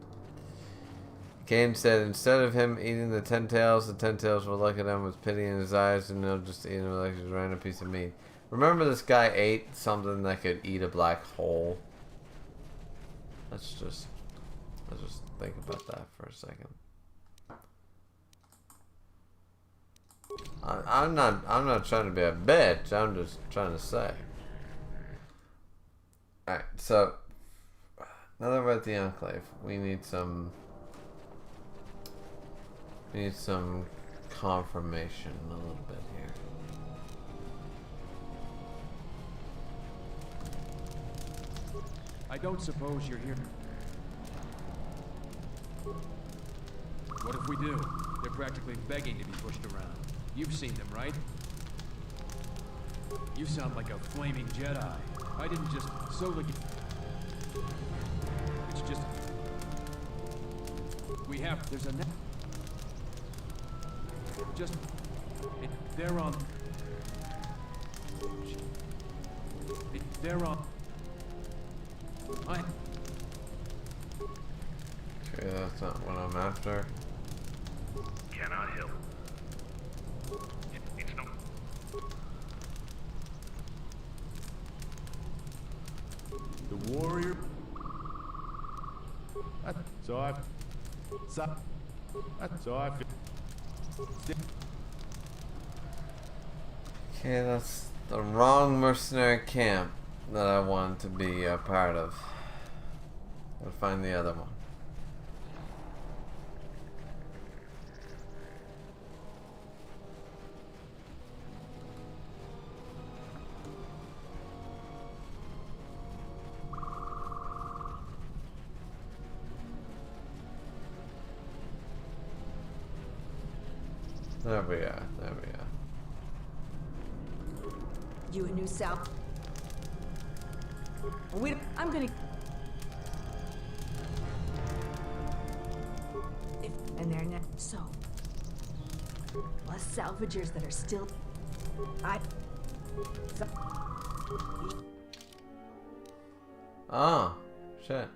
Kane said, instead of him eating the 10 tails will look at him with pity in his eyes and they'll just eat him like he's a random piece of meat. Remember this guy ate something that could eat a black hole? Let's just think about that for a second. I'm not trying to be a bitch, I'm just trying to say. Alright, so now that we're at the Enclave, we need some confirmation a little bit here. I don't suppose you're here. What if we do? They're practically begging to be pushed around. You've seen them, right? You sound like a flaming Jedi. I didn't just solely... It's just... We have... There's a... Just... They're on... They're on... Okay, that's not what I'm after. Cannot help. It's no... The warrior... So I... Okay, that's the wrong mercenary camp that I want to be a part of. I'll find the other one. There we are, there we are. You a new South? Wait, I'm gonna... And they're not... So... Less salvagers that are still... Oh, shit.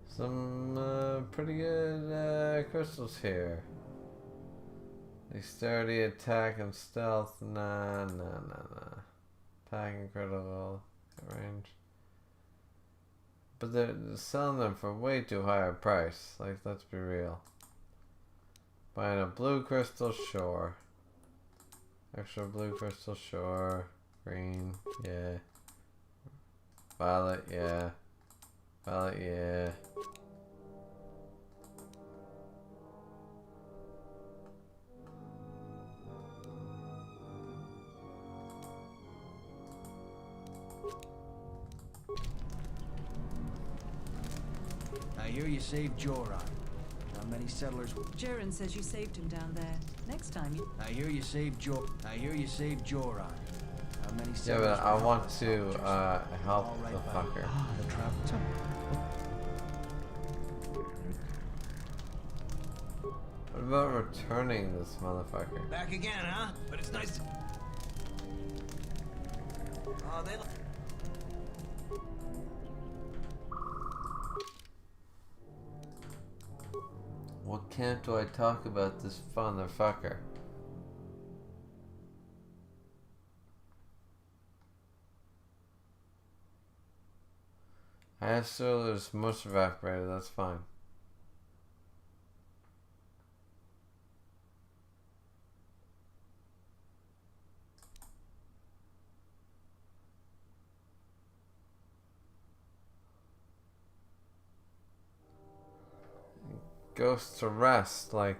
Some pretty good crystals here. Dexterity, attack, and stealth. Nah. Attack and critical range. But they're selling them for way too high a price. Like, let's be real. Buying a blue crystal, sure. Extra blue crystal, sure. Green, yeah. Violet, yeah. Violet, yeah. I hear you saved Joran. How many settlers? Jaren says you saved him down there. Next time you. I hear you saved Joran. How many settlers? Yeah, but I would want help us to salvagers? help All right, the buddy. fucker. The trap. What about returning this motherfucker? Back again, huh? But it's nice to... Oh, they look... What can't do I talk about this motherfucker? I have Solar's most evaporated, that's fine. Goes to rest, like,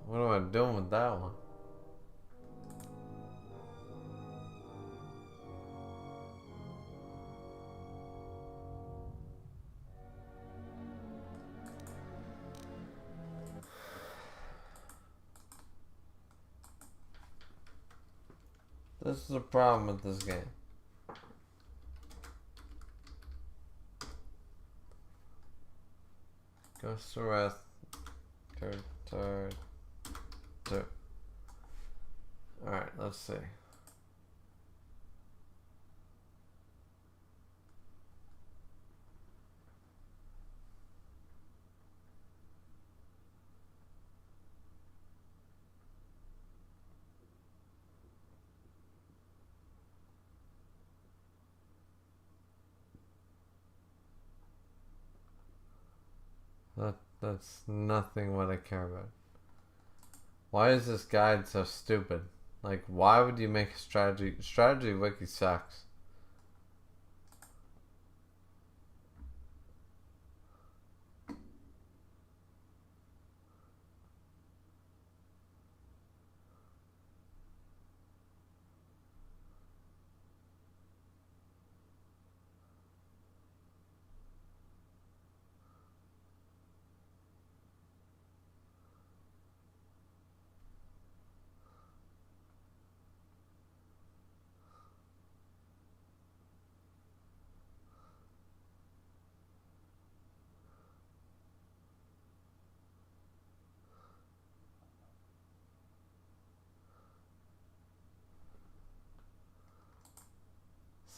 what am I doing with that one? This is the problem with this game. Goes to rest. Alright, let's see. That's nothing what I care about. Why is this guide so stupid? Like, why would you make a strategy wiki sucks.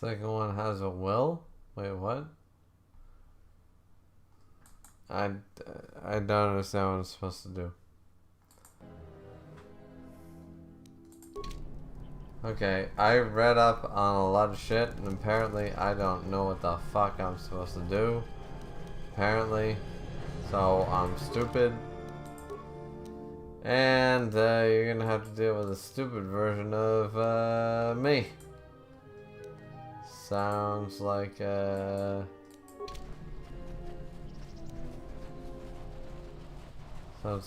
Second one has a will? Wait, what? I don't understand what I'm supposed to do. Okay, I read up on a lot of shit, and apparently I don't know what the fuck I'm supposed to do. Apparently. So, I'm stupid. And you're gonna have to deal with a stupid version of me. Sounds like sounds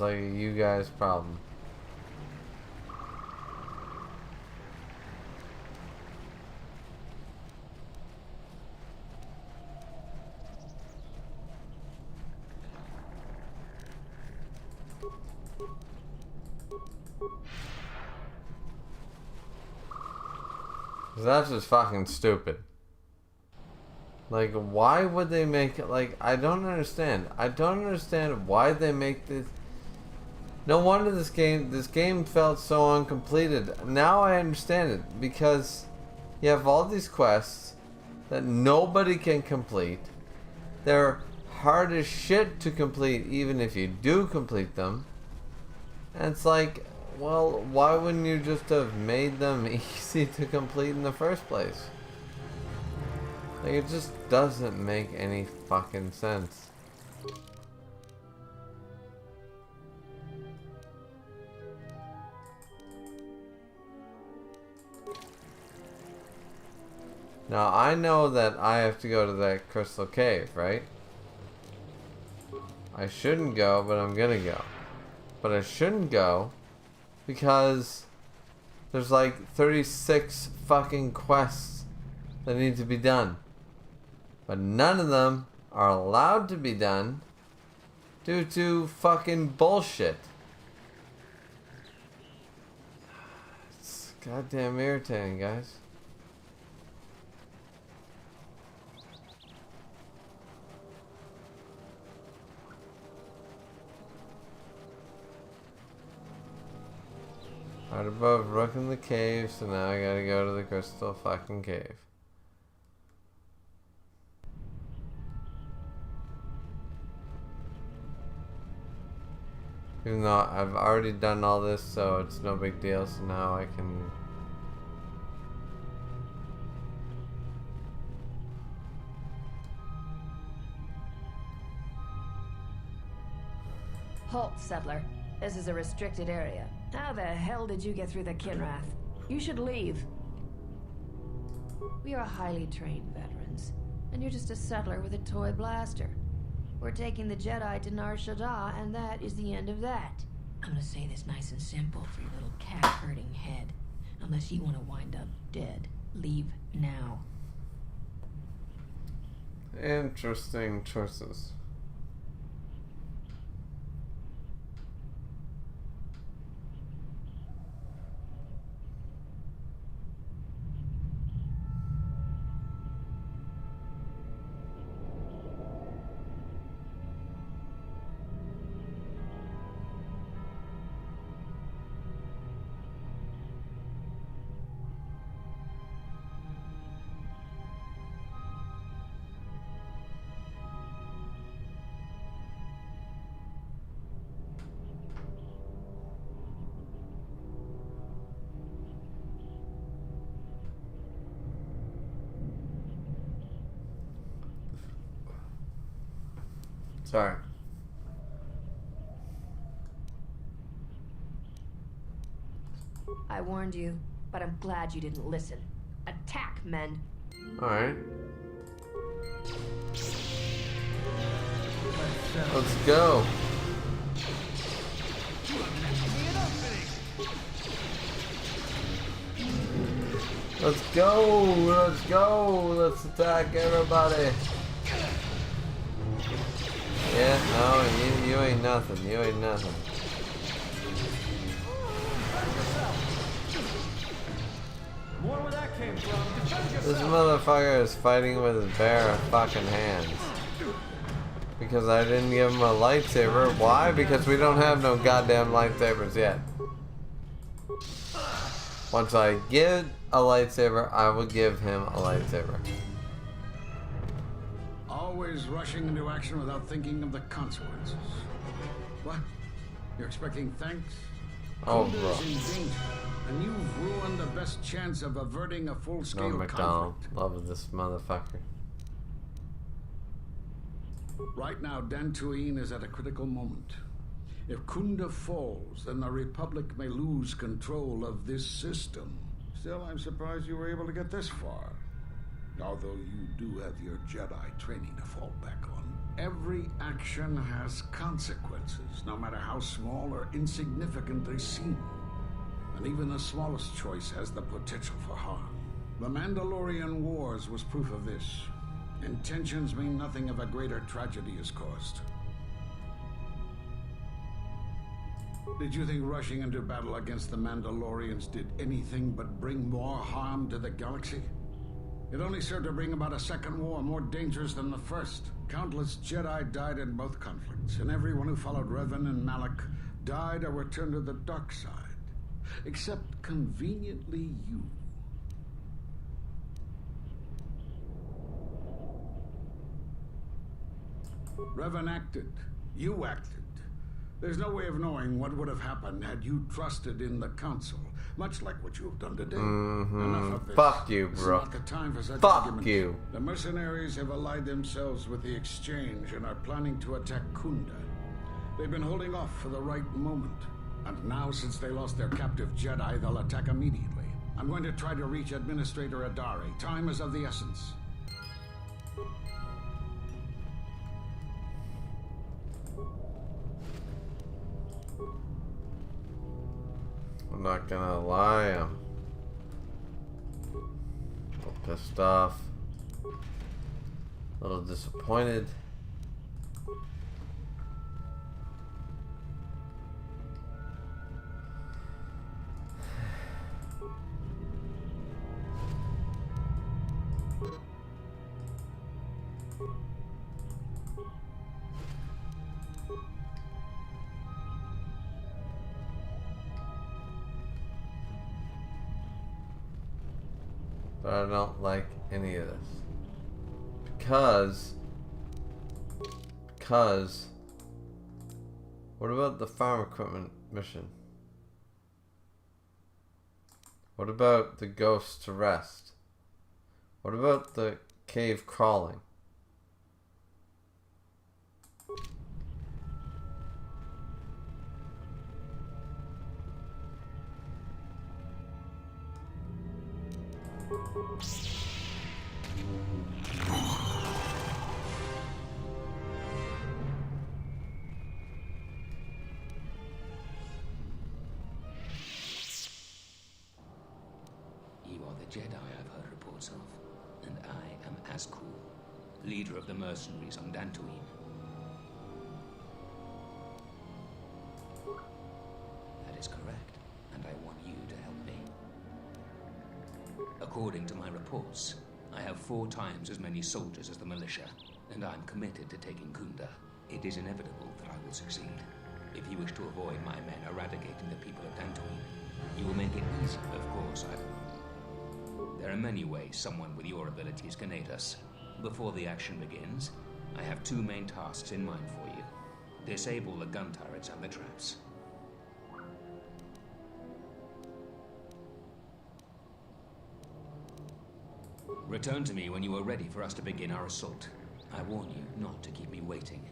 like a you guys problem. That's just fucking stupid. Like, why would they make it? Like, I don't understand. I don't understand why they make this. No wonder this game felt so uncompleted. Now I understand it, because you have all these quests that nobody can complete. They're hard as shit to complete, even if you do complete them. And it's like, well, why wouldn't you just have made them easy to complete in the first place? Like, it just doesn't make any fucking sense. Now, I know that I have to go to that crystal cave, right? I shouldn't go, but I'm gonna go. But I shouldn't go because there's like 36 fucking quests that need to be done. But none of them are allowed to be done due to fucking bullshit. It's goddamn irritating, guys. Right above Rook in the cave, so now I gotta go to the crystal fucking cave. Even though I've already done all this, so it's no big deal, so now I can... Halt, settler. This is a restricted area. How the hell did you get through the Kinrath? You should leave. We are highly trained veterans, and you're just a settler with a toy blaster. We're taking the Jedi to Nar Shaddaa, and that is the end of that. I'm gonna say this nice and simple for your little cat-herding head. Unless you want to wind up dead, leave now. Interesting choices. Sorry. I warned you, but I'm glad you didn't listen. Attack, men. Alright. Let's go. Let's go. Let's go. Let's attack everybody. Yeah, no, you ain't nothing. You ain't nothing. More where that came from. Defend yourself. This motherfucker is fighting with his bare fucking hands. Because I didn't give him a lightsaber. Why? Because we don't have no goddamn lightsabers yet. Once I get a lightsaber, I will give him a lightsaber. Always rushing into action without thinking of the consequences. What? You're expecting thanks? Oh, Kunda's bro. in danger, and you've ruined the best chance of averting a full-scale No, McDonald. conflict. Love this motherfucker. Right now, Dantooine is at a critical moment. If Kunda falls, then the Republic may lose control of this system. Still, I'm surprised you were able to get this far. Although you do have your Jedi training to fall back on. Every action has consequences, no matter how small or insignificant they seem. And even the smallest choice has the potential for harm. The Mandalorian Wars was proof of this. Intentions mean nothing if a greater tragedy is caused. Did you think rushing into battle against the Mandalorians did anything but bring more harm to the galaxy? It only served to bring about a second war more dangerous than the first. Countless Jedi died in both conflicts, and everyone who followed Revan and Malak died or returned to the dark side. Except, conveniently, you. Revan acted. You acted. There's no way of knowing what would have happened had you trusted in the Council. much like what you have done today. Mm-hmm. Enough of this. Fuck you, This is bro. not the time for such Fuck arguments. you. The mercenaries have allied themselves with the Exchange and are planning to attack Kunda. They've been holding off for the right moment. And now, since they lost their captive Jedi, they'll attack immediately. I'm going to try to reach Administrator Adari. Time is of the essence. I'm not gonna lie, I'm a little pissed off, a little disappointed. But I don't like any of this. Because what about the farm equipment mission? What about the ghost to rest? What about the cave crawling? You are the Jedi I've heard reports of, and I am Azkul, leader of the mercenaries on Dantooine. That is correct, and I want you to help me. According to my reports, I have 4 times as many soldiers as the militia, and I'm committed to taking Kunda. It is inevitable that I will succeed. If you wish to avoid my men eradicating the people of Dantooine, you will make it easy, of course. There are many ways someone with your abilities can aid us. Before the action begins, I have 2 main tasks in mind for you. Disable the gun turrets and the traps. Return to me when you are ready for us to begin our assault. I warn you not to keep me waiting.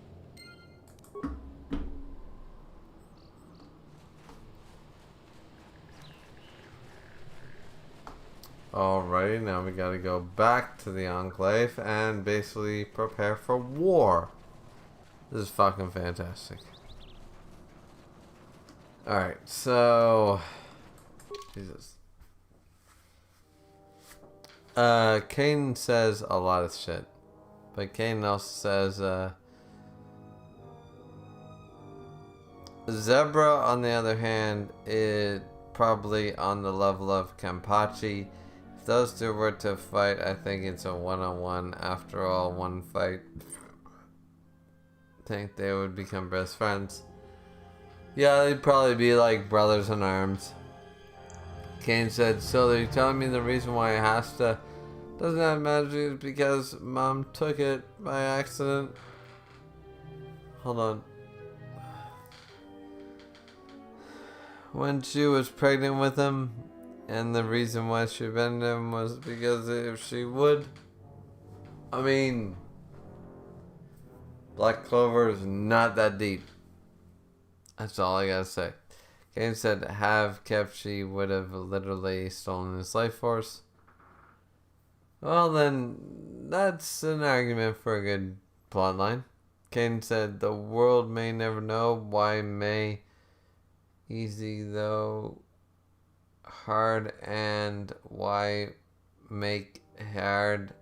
Alrighty, now we gotta go back to the Enclave and basically prepare for war. This is fucking fantastic. Alright, so... Jesus. Kane says a lot of shit. But Kane also says, Zebra, on the other hand, is probably on the level of Kenpachi. If those 2 were to fight, I think it's a one-on-one. After all, one fight. I think they would become best friends. Yeah, they'd probably be like brothers in arms. Kane said, so they're telling me the reason why it has to doesn't have magic is because Mom took it by accident. Hold on. When she was pregnant with him, and the reason why she abandoned him was because if she would, I mean, Black Clover is not that deep. That's all I gotta say. Kane said, have kept, she would have literally stolen his life force. Well, then, that's an argument for a good plotline. Kane said, the world may never know why may easy though hard, and why make hard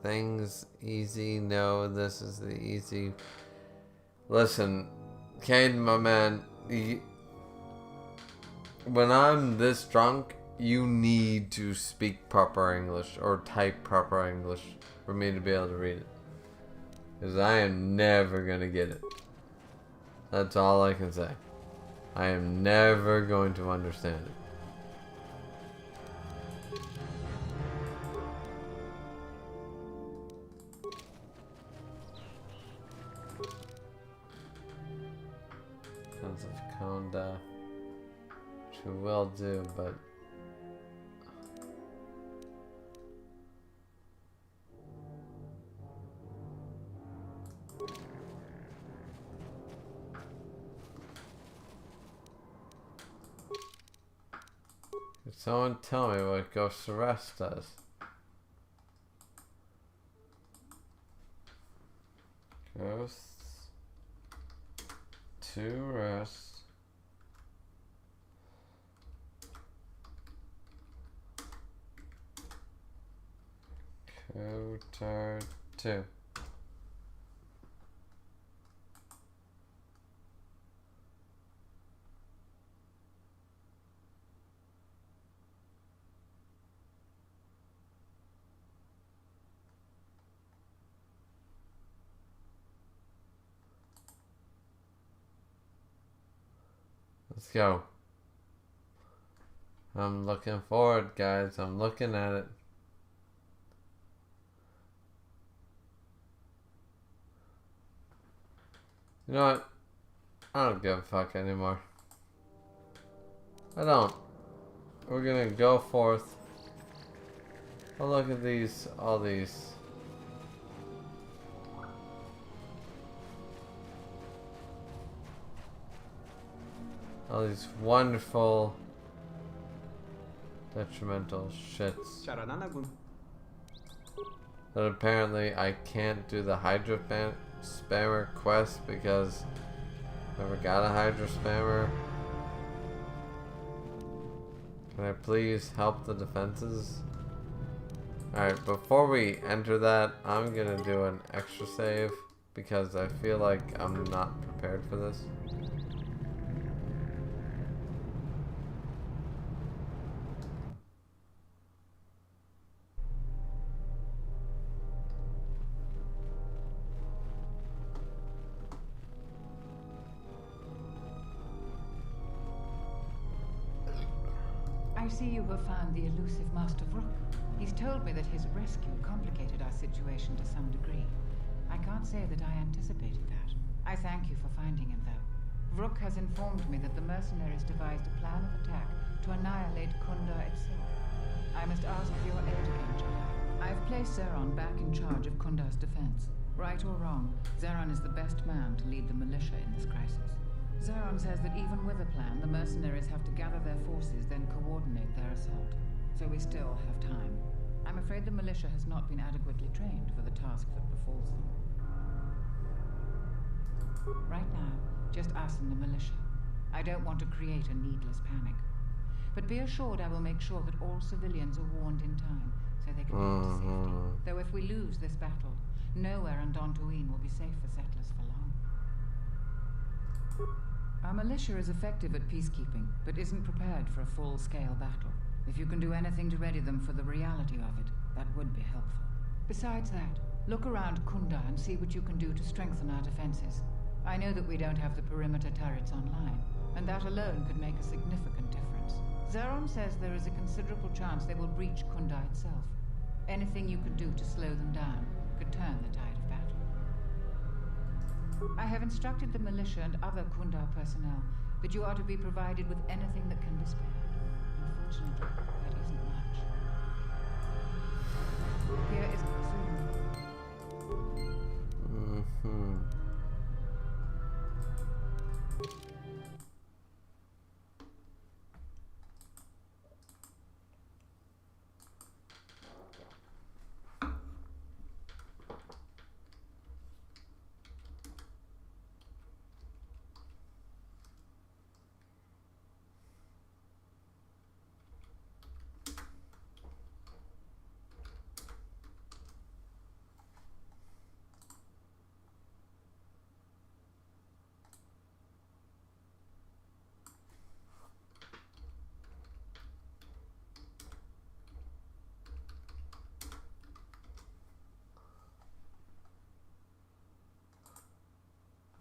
things easy. No, this is the easy. Listen, Kane, my man, when I'm this drunk, you need to speak proper English or type proper English for me to be able to read it. Because I am never going to get it. That's all I can say. I am never going to understand it. Sons of Konda. We will do, but could someone tell me what Ghost Arrest does? Ghosts to rest. Cotar 2. Let's go. I'm looking forward, guys. I'm looking at it. You know what? I don't give a fuck anymore. I don't. We're gonna go forth. Oh, look at these. All these. All these wonderful detrimental shits. But apparently I can't do the Hydra spammer quest because I never got a Hydra spammer. Can I please help the defenses? Alright, before we enter that, I'm gonna do an extra save because I feel like I'm not prepared for this. I see you have found the elusive Master Rook. He's told me that his rescue complicated our situation to some degree. I can't say that I anticipated that. I thank you for finding him, though. Rook has informed me that the mercenaries devised a plan of attack to annihilate Kunda itself. I must ask for your aid again, Jedi. I've placed Zeron back in charge of Kunda's defense. Right or wrong, Zeron is the best man to lead the militia in this crisis. Zeron says that even with a plan, the mercenaries have to gather their forces, then coordinate their assault. So we still have time. I'm afraid the militia has not been adequately trained for the task that befalls them. Right now, just us and the militia. I don't want to create a needless panic. But be assured I will make sure that all civilians are warned in time, so they can get to safety. Though if we lose this battle, nowhere on Dantooine will be safe for settlers for long. Our militia is effective at peacekeeping, but isn't prepared for a full-scale battle. If you can do anything to ready them for the reality of it, that would be helpful. Besides that, look around Kunda and see what you can do to strengthen our defenses. I know that we don't have the perimeter turrets online, and that alone could make a significant difference. Zeron says there is a considerable chance they will breach Kunda itself. Anything you could do to slow them down could turn the tide of battle. I have instructed the militia and other Kunda personnel that you are to be provided with anything that can be spared. Unfortunately, that isn't much. Here is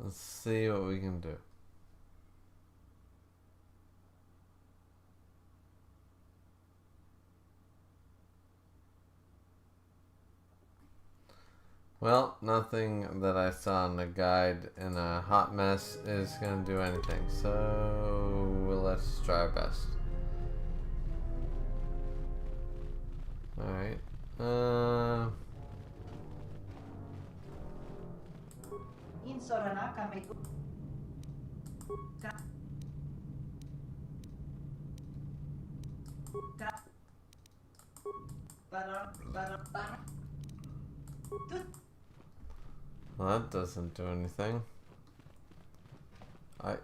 Let's see what we can do. Well, nothing that I saw in the guide in a hot mess is going to do anything. So let's try our best. Alright. Well, that doesn't do anything.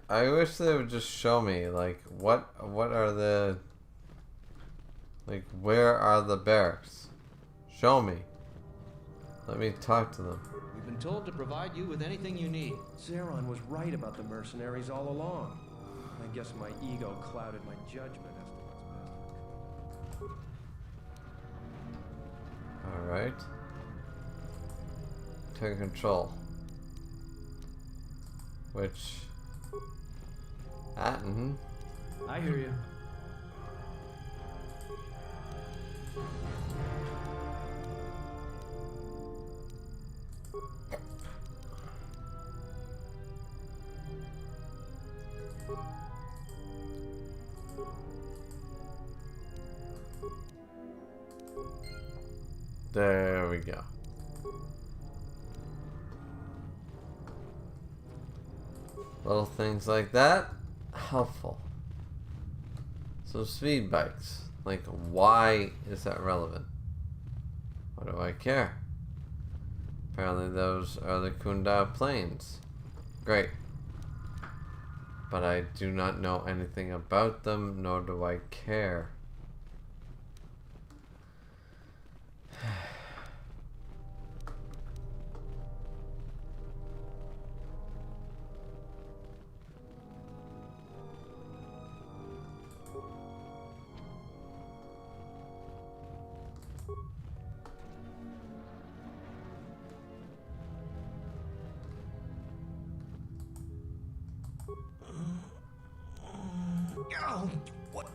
I wish they would just show me, like, what are the, like, where are the barracks? Show me. Let me talk to them. We've been told to provide you with anything you need. Zeron was right about the mercenaries all along. I guess my ego clouded my judgment as to what's best. Alright. Take control. Which... Atten. I hear you. There we go. Little things like that, helpful. So speed bikes, like, why is that relevant? Why do I care? Apparently those are the Kunda planes. Great. But I do not know anything about them, nor do I care. What?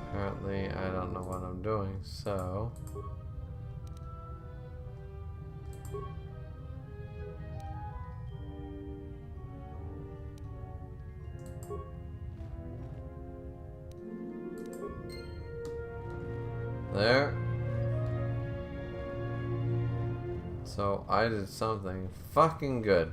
Apparently, I don't know what I'm doing, so... There. So I did something fucking good.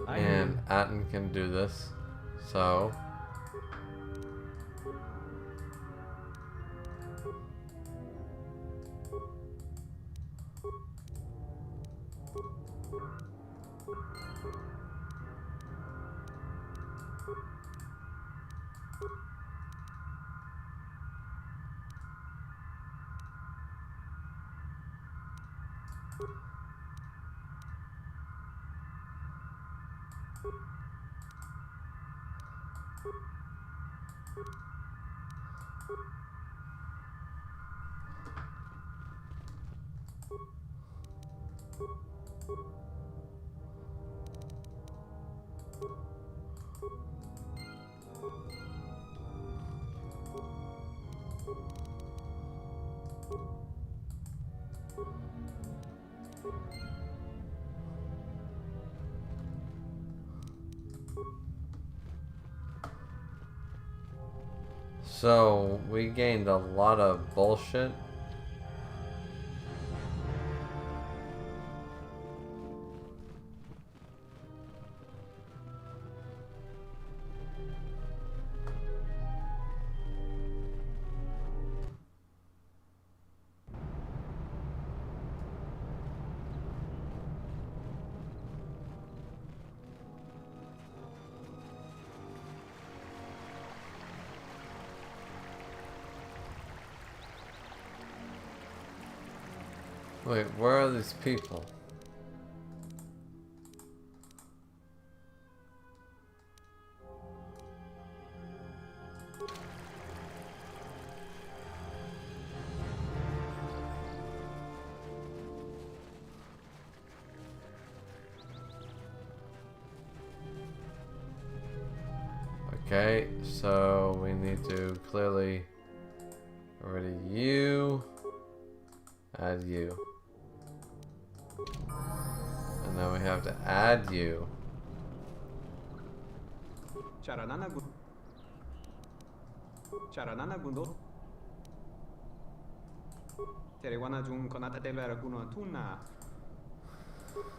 And Atten can do this, so... So, we gained a lot of bullshit. Wait, where are these people? Okay, so we need to clearly already you, add you, and then we have to add you.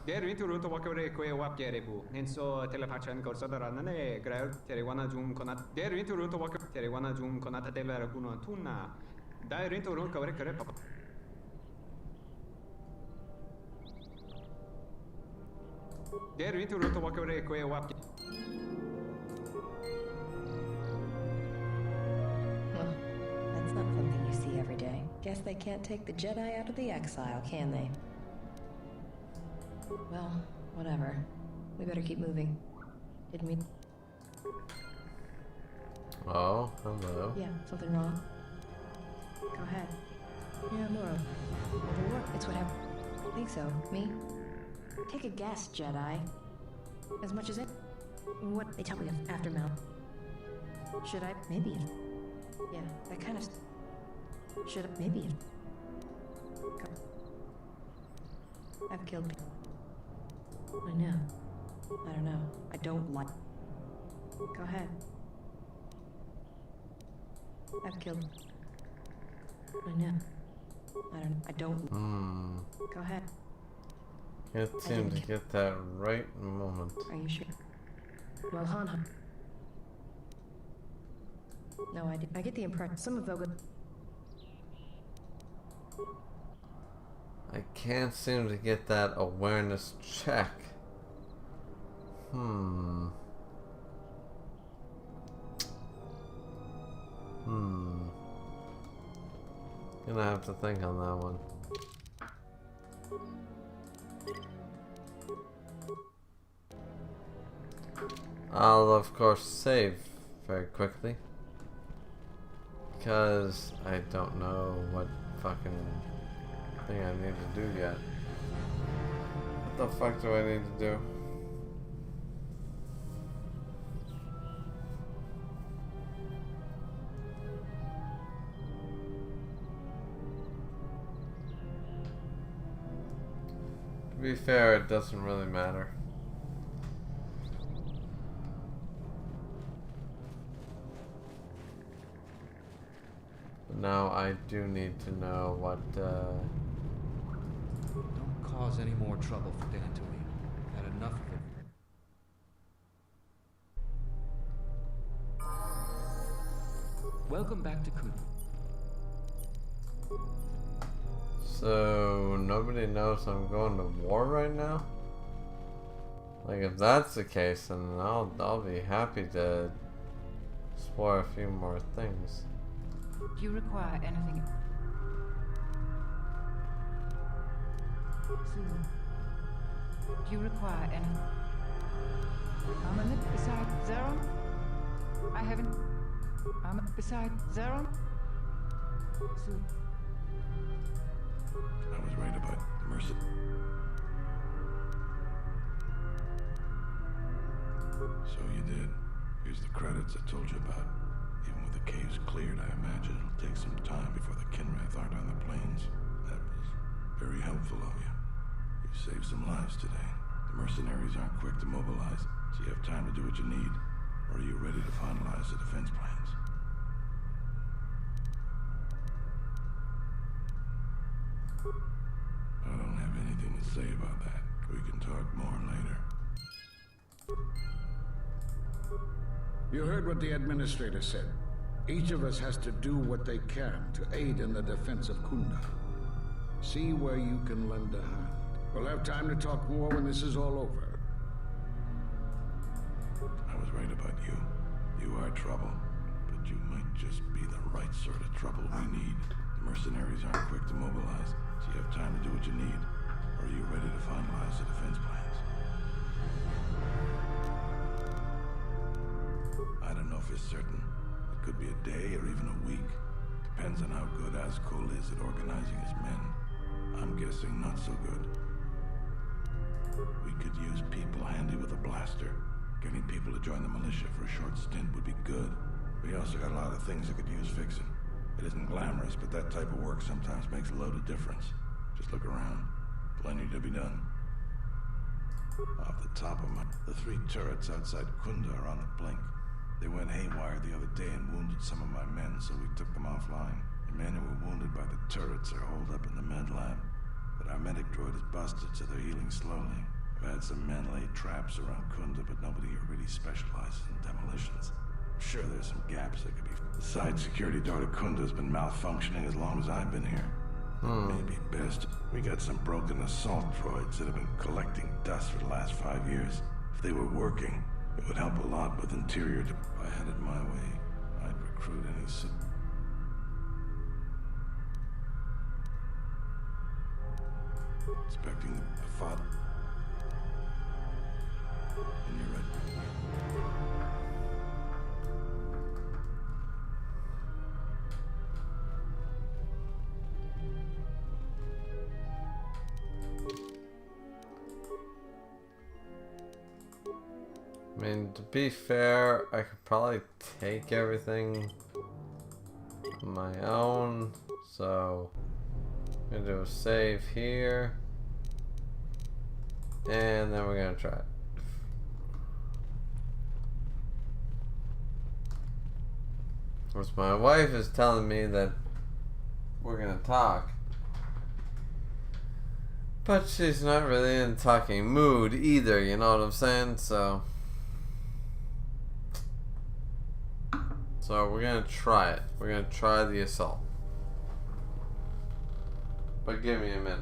Deri turun to wakare kwe wap gerebu. Nenso telepachan gorsadarane grel teriwana jum konat. Deri turun to wakare teriwana jum konata delera kuno tuna. Dai turun kawre kare papa. Deri turun to wakare kwe wap. Well, that's not something you see every day. Guess they can't take the Jedi out of the exile, can they? Well, whatever. We better keep moving. Didn't we? Oh, hello. Yeah, something wrong? Go ahead. Yeah, Laura. Overwork, it's what happened. I think so. Me? Take a guess, Jedi. As much as it... What they tell me of aftermath. Should I? Maybe. Yeah, that kind of... Should I? Maybe. I've killed people. I know. I don't know. I don't like... Go ahead. I've killed... I know. I don't... Go ahead. Can't seem to get that right moment. Are you sure? Well, Han... No, I get the impression some of Voga... I can't seem to get that awareness check. Gonna have to think on that one. I'll of course save very quickly, because I don't know what fucking thing I need to do yet. What the fuck do I need to do? To be fair, it doesn't really matter. But now I do need to know what, Don't cause any more trouble for Dantooine. Had enough of it. Welcome back to Kunda. So nobody knows I'm going to war right now? Like, if that's the case, then I'll be happy to explore a few more things. Do you require anything? Susan, do you require any? Armament beside Zeron? I haven't. Armament beside Zeron? Susan. I was right about the mercy. So you did. Here's the credits I told you about. Even with the caves cleared, I imagine it'll take some time before the Kinrath aren't on the plains. That was very helpful of you. You saved some lives today. The mercenaries aren't quick to mobilize, so you have time to do what you need. Or are you ready to finalize the defense plans? I don't have anything to say about that. We can talk more later. You heard what the administrator said. Each of us has to do what they can to aid in the defense of Kunda. See where you can lend a hand. We'll have time to talk more when this is all over. I was right about you. You are trouble, but you might just be the right sort of trouble we need. The mercenaries aren't quick to mobilize, So you have time to do what you need, or are you ready to finalize the defense plans? I don't know if it's certain. It could be a day or even a week. Depends on how good Azkul is at organizing his men. I'm guessing not so good. We could use people handy with a blaster. Getting people to join the militia for a short stint would be good. We also got a lot of things that could use fixing. It isn't glamorous, but that type of work sometimes makes a load of difference. Just look around. Plenty to be done. Off the top of my... The 3 turrets outside Kunda are on the blink. They went haywire the other day and wounded some of my men, so we took them offline. The men who were wounded by the turrets are holed up in the med lab. But our medic droid is busted, so they're healing slowly. I've had some men lay traps around Kunda, but nobody here really specializes in demolitions. I'm sure there's some gaps that could be... The side security door to Kunda has been malfunctioning as long as I've been here. Maybe best. We got some broken assault droids that have been collecting dust for the last 5 years. If they were working, it would help a lot with interior. If I had it my way, I'd recruit any Sith. Expecting the FOD. And you're right. I mean, to be fair, I could probably take everything on my own. So, I'm gonna do a save here. And then we're gonna try it. Which my wife is telling me that we're gonna talk. But she's not really in talking mood either, you know what I'm saying? So we're gonna try it. We're gonna try the assault. But give me a minute.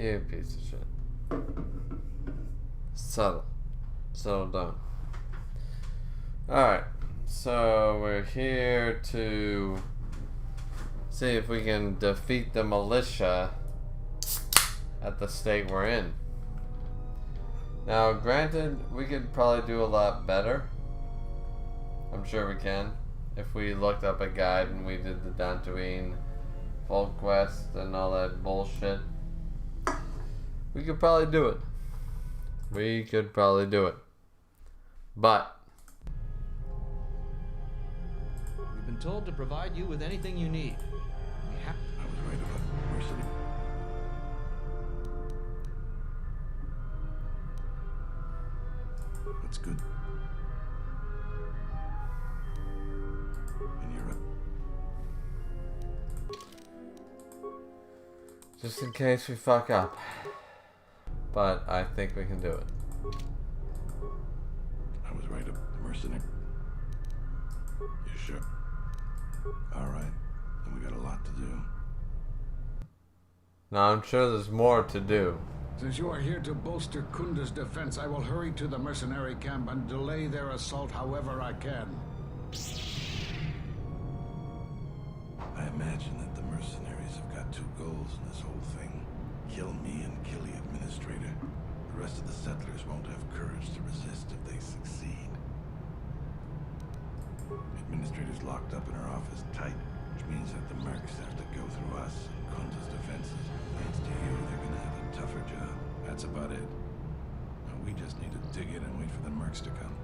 You piece of shit. Settle down. Alright, so we're here to see if we can defeat the militia at the state we're in. Now, granted, we could probably do a lot better. I'm sure we can. If we looked up a guide and we did the Dantooine full quest and all that bullshit, we could probably do it. But We've been told to provide you with anything you need. We have. I was right about mercenary. That's good. And you're just in case we fuck up. But I think we can do it. I was right about the mercenary. You sure? Alright. Then we got a lot to do. Now I'm sure there's more to do. Since you are here to bolster Kunda's defense, I will hurry to the mercenary camp and delay their assault however I can. I imagine that the mercenaries have got two goals in this whole thing. Kill me and kill the administrator. The rest of the settlers won't have courage to resist if they succeed. The administrator's locked up in her office tight, which means that the mercs have to go through us and Kunda's defenses. Thanks to you, they're gonna have a tougher job. That's about it. Now we just need to dig in and wait for the mercs to come.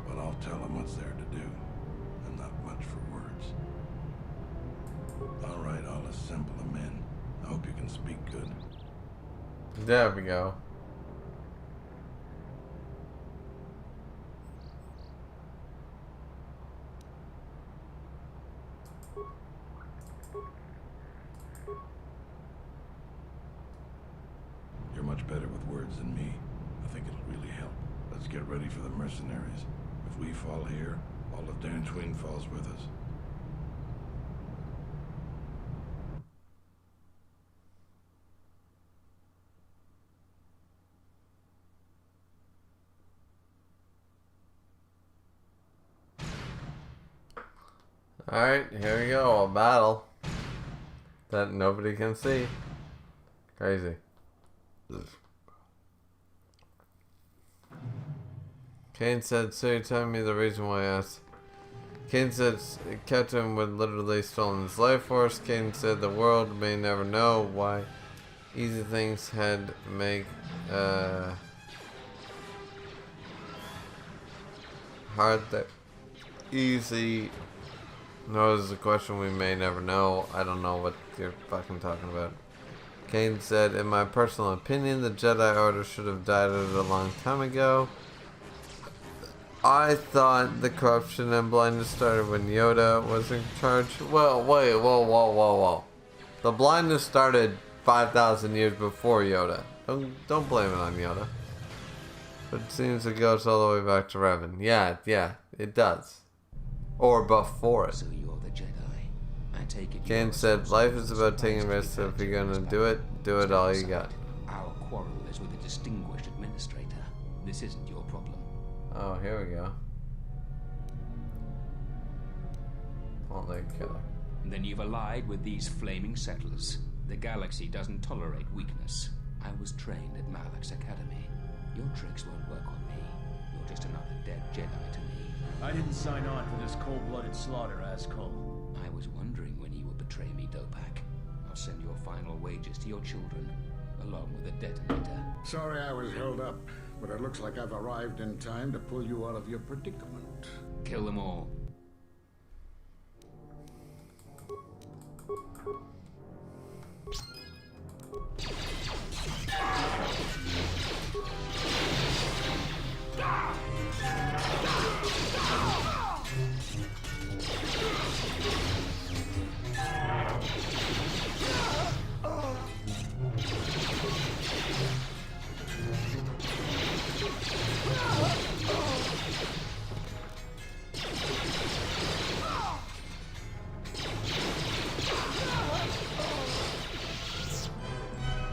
But I'll tell them what's there to do. I'm not much for words. Alright, I'll assemble the men. I hope you can speak good. There we go. You're much better with words than me. I think it'll really help. Let's get ready for the mercenaries. If we fall here, all of Dantooine falls with us. Alright, here we go. A battle that nobody can see. Crazy. Kane said, so you're telling me the reason why I asked. Kane said Captain would literally stolen his life force. Kane said the world may never know why easy things had make hard that easy. No, this is a question we may never know. I don't know what you're fucking talking about. Kane said, in my personal opinion, the Jedi Order should have died a long time ago. I thought the corruption and blindness started when Yoda was in charge. Well, wait, whoa. The blindness started 5,000 years before Yoda. Don't blame it on Yoda. But it seems it goes all the way back to Revan. Yeah, it does. Or before it. So you're the Jedi. I take it. Kane said, life is about taking risks, so if you're gonna do it all you got. Our quarrel is with a distinguished administrator. This isn't your problem. Oh, here we go. Holy killer. Then you've allied with these flaming settlers. The galaxy doesn't tolerate weakness. I was trained at Malak's Academy. Your tricks won't work on me. You're just another dead Jedi to me. I didn't sign on for this cold-blooded slaughter, Ascol. I was wondering when you would betray me, Dopak. I'll send your final wages to your children, along with a detonator. Sorry I was held up, but it looks like I've arrived in time to pull you out of your predicament. Kill them all.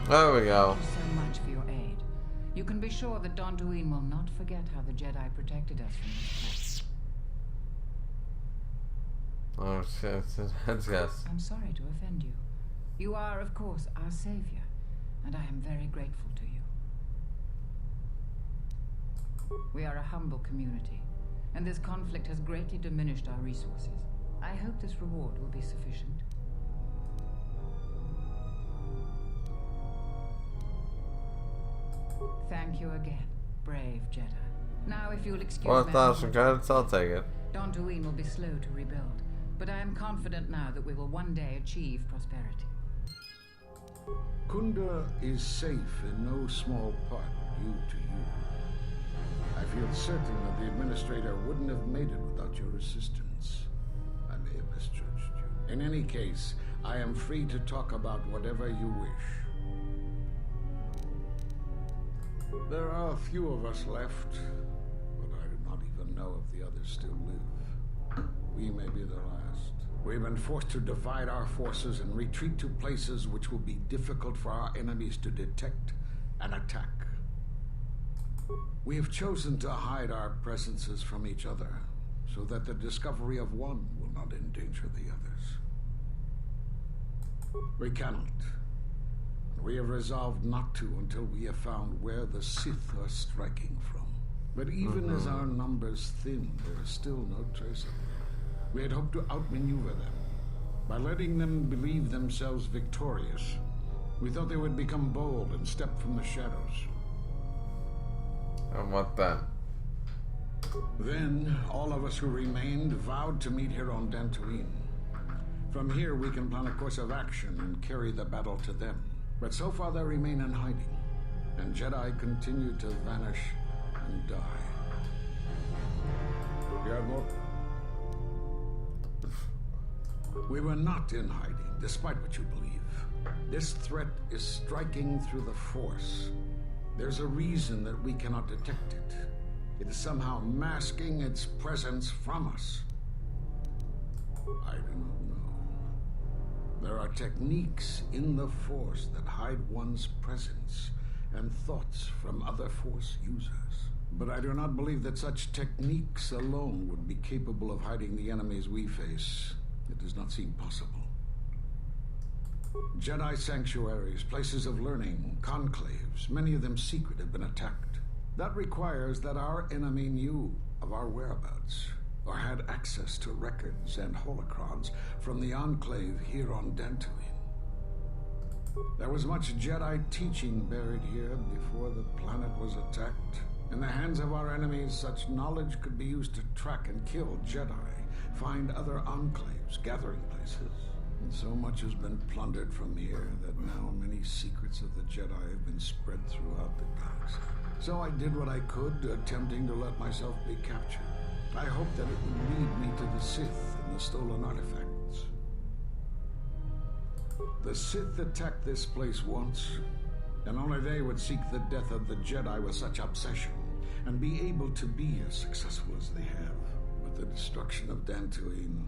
There we go. Thank you so much for your aid. You can be sure that Dantooine will not forget how the Jedi protected us from this place. Oh, shit. Yes. I'm sorry to offend you. You are, of course, our savior, and I am very grateful to you. We are a humble community, and this conflict has greatly diminished our resources. I hope this reward will be sufficient. Thank you again, brave Jedi. Now, if you'll excuse me... 1,000 credits, I'll take it. Dantooine will be slow to rebuild, but I am confident now that we will one day achieve prosperity. Kunda is safe in no small part due to you. I feel certain that the Administrator wouldn't have made it without your assistance. I may have misjudged you. In any case, I am free to talk about whatever you wish. There are a few of us left, but I do not even know if the others still live. We may be the last. We've been forced to divide our forces and retreat to places which will be difficult for our enemies to detect and attack. We have chosen to hide our presences from each other, so that the discovery of one will not endanger the others. We cannot. We have resolved not to until we have found where the Sith are striking from. But even as our numbers thin, there is still no trace of them. We had hoped to outmaneuver them. By letting them believe themselves victorious, we thought they would become bold and step from the shadows. And what then? Then, all of us who remained vowed to meet here on Dantooine. From here, we can plan a course of action and carry the battle to them. But so far, they remain in hiding, and Jedi continue to vanish and die. You have more? We were not in hiding, despite what you believe. This threat is striking through the Force. There's a reason that we cannot detect it. It is somehow masking its presence from us. I do not know. There are techniques in the Force that hide one's presence and thoughts from other Force users. But I do not believe that such techniques alone would be capable of hiding the enemies we face. It does not seem possible. Jedi sanctuaries, places of learning, conclaves, many of them secret, have been attacked. That requires that our enemy knew of our whereabouts, or had access to records and holocrons from the Enclave here on Dantooine. There was much Jedi teaching buried here before the planet was attacked. In the hands of our enemies, such knowledge could be used to track and kill Jedi, find other enclaves, gathering places. And so much has been plundered from here that now many secrets of the Jedi have been spread throughout the galaxy. So I did what I could, attempting to let myself be captured. I hoped that it would lead me to the Sith and the stolen artifacts. The Sith attacked this place once, and only they would seek the death of the Jedi with such obsession, and be able to be as successful as they have. With the destruction of Dantooine,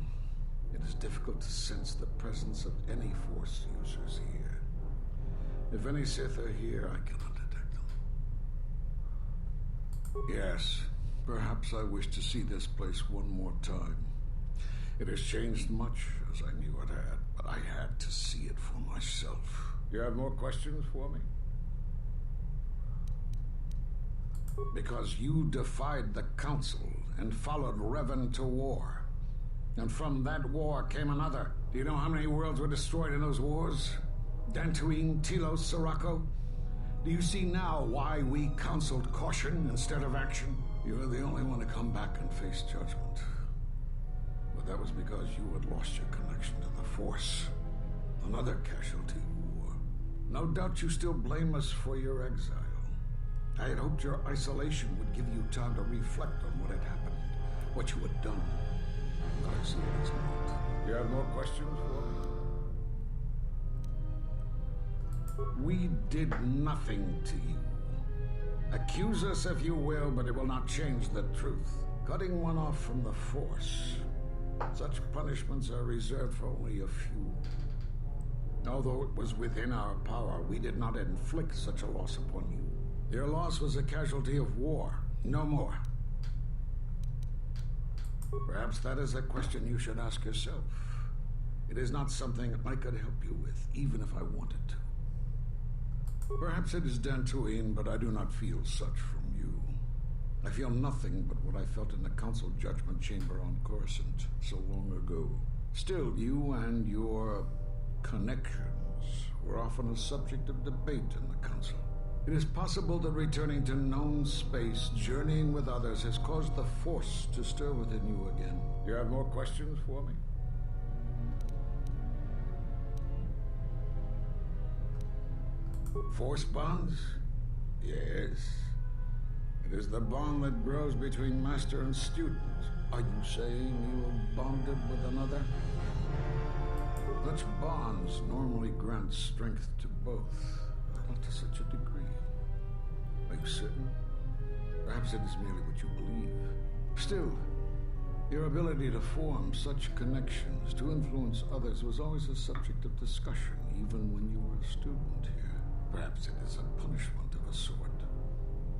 it is difficult to sense the presence of any Force users here. If any Sith are here, I cannot detect them. Yes, perhaps I wish to see this place one more time. It has changed much, as I knew it had, but I had to see it for myself. You have more questions for me? Because you defied the Council and followed Revan to war. And from that war came another. Do you know how many worlds were destroyed in those wars? Dantooine, Telos, Sirocco? Do you see now why we counseled caution instead of action? You were the only one to come back and face judgment. But that was because you had lost your connection to the Force. Another casualty of war. No doubt you still blame us for your exile. I had hoped your isolation would give you time to reflect on what had happened, what you had done. But I see it's not. You have more questions for me? We did nothing to you. Accuse us if you will, but it will not change the truth. Cutting one off from the Force. Such punishments are reserved for only a few. Although it was within our power, we did not inflict such a loss upon you. Your loss was a casualty of war, no more. Perhaps that is a question you should ask yourself. It is not something I could help you with, even if I wanted to. Perhaps it is Dantooine, but I do not feel such from you. I feel nothing but what I felt in the Council Judgment Chamber on Coruscant so long ago. Still, you and your connections were often a subject of debate in the Council. It is possible that returning to known space, journeying with others, has caused the Force to stir within you again. Do you have more questions for me? Force bonds? Yes. It is the bond that grows between master and student. Are you saying you have bonded with another? Such bonds normally grant strength to both, but not to such a degree. Are you certain? Perhaps it is merely what you believe. Still, your ability to form such connections, to influence others, was always a subject of discussion, even when you were a student here. Perhaps it is a punishment of a sort.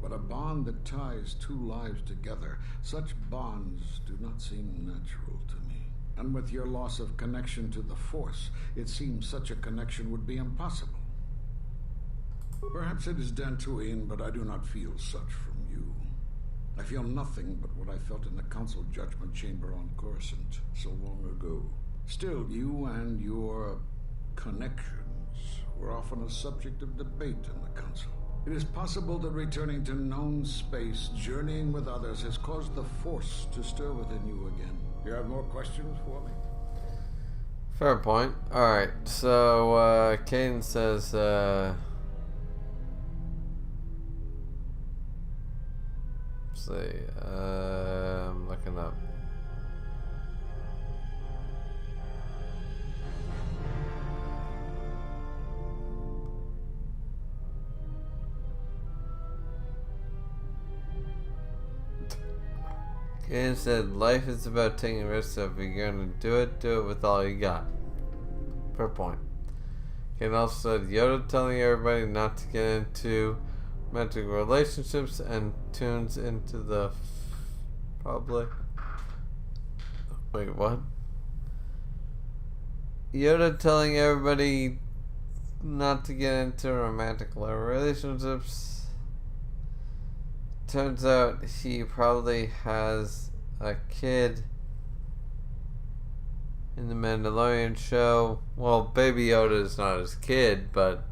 But a bond that ties two lives together, such bonds do not seem natural to me. And with your loss of connection to the Force, it seems such a connection would be impossible. Perhaps it is Dantooine, but I do not feel such from you. I feel nothing but what I felt in the Council Judgment Chamber on Coruscant so long ago. Still, you and your connections were often a subject of debate in the Council. It is possible that returning to known space, journeying with others, has caused the Force to stir within you again. Do you have more questions for me? Fair point. Alright, so Caden says let's see, I'm looking up. Caden said, life is about taking risks, so if you're gonna do it with all you got. Fair point. Caden also said, Yoda telling everybody not to get into romantic relationships and tunes into the public. Wait, what? Yoda telling everybody not to get into romantic relationships. Turns out he probably has a kid in the Mandalorian show. Well, Baby Yoda is not his kid, but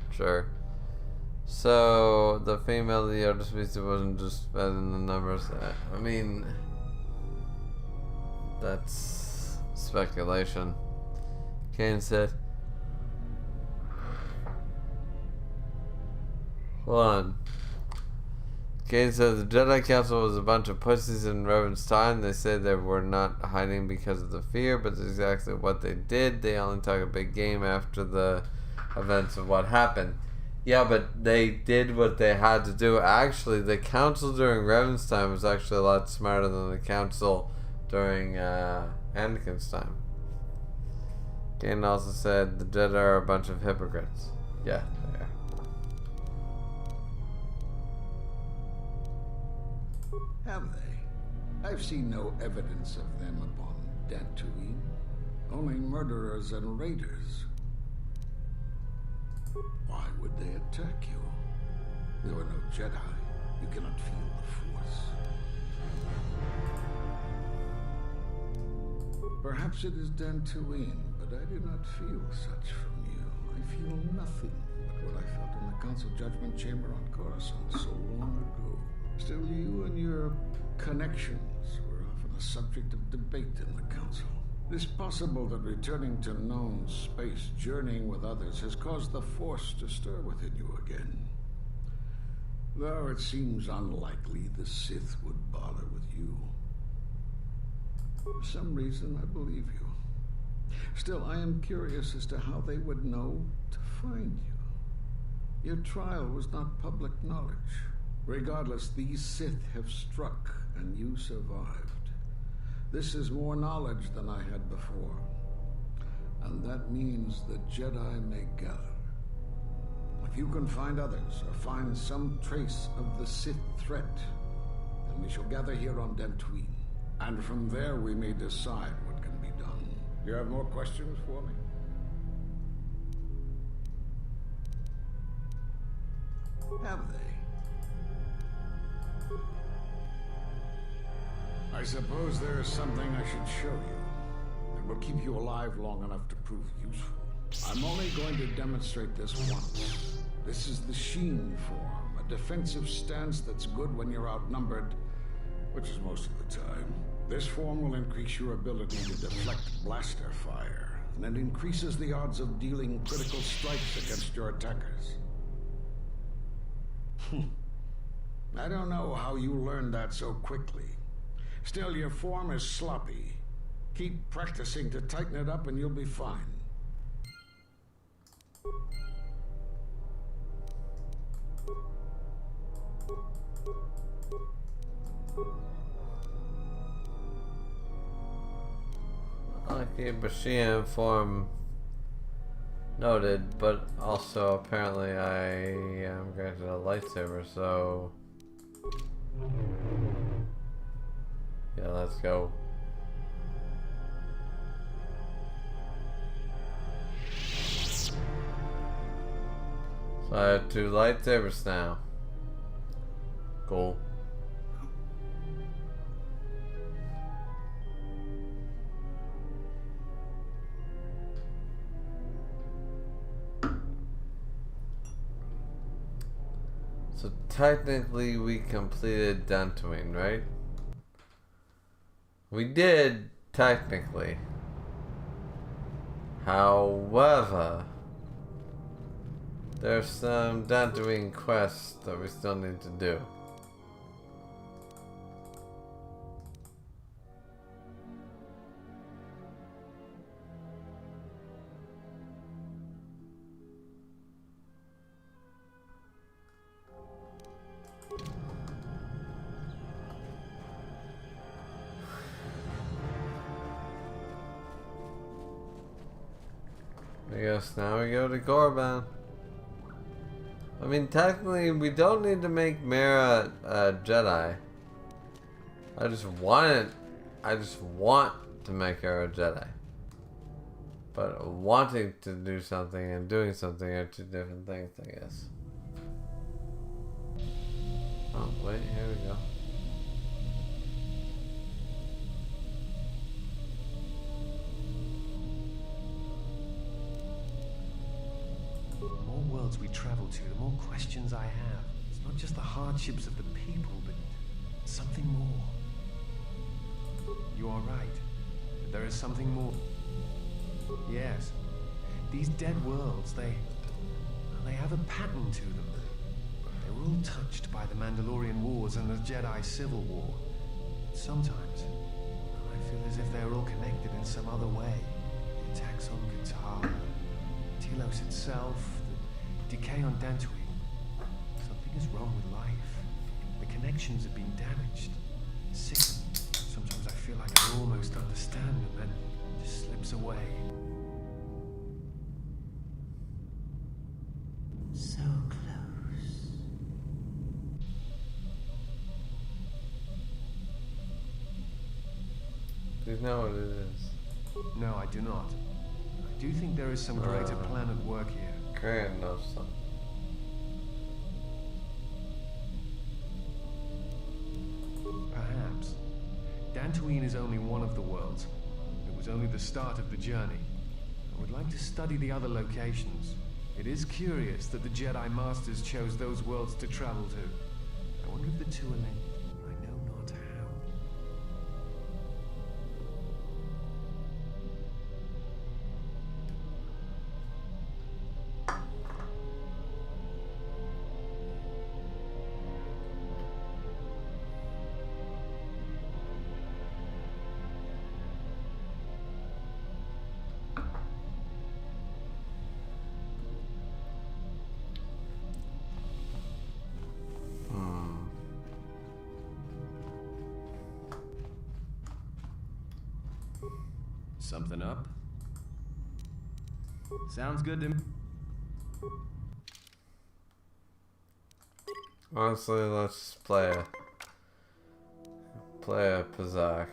sure. So the female of the Yoda species wasn't just better than the numbers. I mean, that's speculation. Kane said, hold on. Kane said the Jedi Council was a bunch of pussies in Revan's time. They said they were not hiding because of the fear, but that's exactly what they did. They only took a big game after the events of what happened. Yeah, but they did what they had to do. Actually, the Council during Revan's time was actually a lot smarter than the Council during Anakin's time. Kane also said the Jedi are a bunch of hypocrites. Yeah, they are. Have they? I've seen no evidence of them upon Dantooine. Only murderers and raiders. Why would they attack you? There were no Jedi. You cannot feel the Force. Perhaps it is Dantooine, but I do not feel such from you. I feel nothing but what I felt in the Council Judgment Chamber on Coruscant so long ago. Still, you and your connections were often a subject of debate in the Council. It is possible that returning to known space, journeying with others, has caused the Force to stir within you again. Though it seems unlikely the Sith would bother with you. For some reason, I believe you. Still, I am curious as to how they would know to find you. Your trial was not public knowledge. Regardless, these Sith have struck, and you survived. This is more knowledge than I had before. and that means the Jedi may gather. If you can find others, or find some trace of the Sith threat, then we shall gather here on Dantooine. And from there we may decide what can be done. Do you have more questions for me? Have they? I suppose there is something I should show you that will keep you alive long enough to prove useful. I'm only going to demonstrate this once. This is the Sheen form, a defensive stance that's good when you're outnumbered, which is most of the time. This form will increase your ability to deflect blaster fire, and it increases the odds of dealing critical strikes against your attackers. I don't know how you learned that so quickly. Still, your form is sloppy. Keep practicing to tighten it up and you'll be fine. Okay, Bashian form noted, but also apparently I am granted a lightsaber, so yeah, let's go. So I have 2 lightsabers now. Cool. So technically we completed Dantooine, right? We did, technically. However, there's some Dantooine quests that we still need to do. I guess now we go to Korriban. I mean, technically, we don't need to make Mara a Jedi. I just want to make her a Jedi. But wanting to do something and doing something are 2 different things, I guess. Oh, wait, here we go. The more worlds we travel to, the more questions I have. It's not just the hardships of the people, but something more. You are right. There is something more. Yes. These dead worlds, they have a pattern to them. They were all touched by the Mandalorian Wars and the Jedi Civil War. Sometimes, I feel as if they're all connected in some other way. The attacks on Qatar, Telos itself, the decay on Dantooine. Something is wrong with life. The connections have been damaged. Sickened. Sometimes I feel like I almost understand and then it just slips away. So close. Do you know what it is? No, I do not. I do think there is some greater plan at work here. Karen knows something. Perhaps. Dantooine is only one of the worlds. It was only the start of the journey. I would like to study the other locations. It is curious that the Jedi Masters chose those worlds to travel to. I wonder if the 2 are linked. I know not how. Something up? Sounds good to me. Honestly, let's just play a Pazak.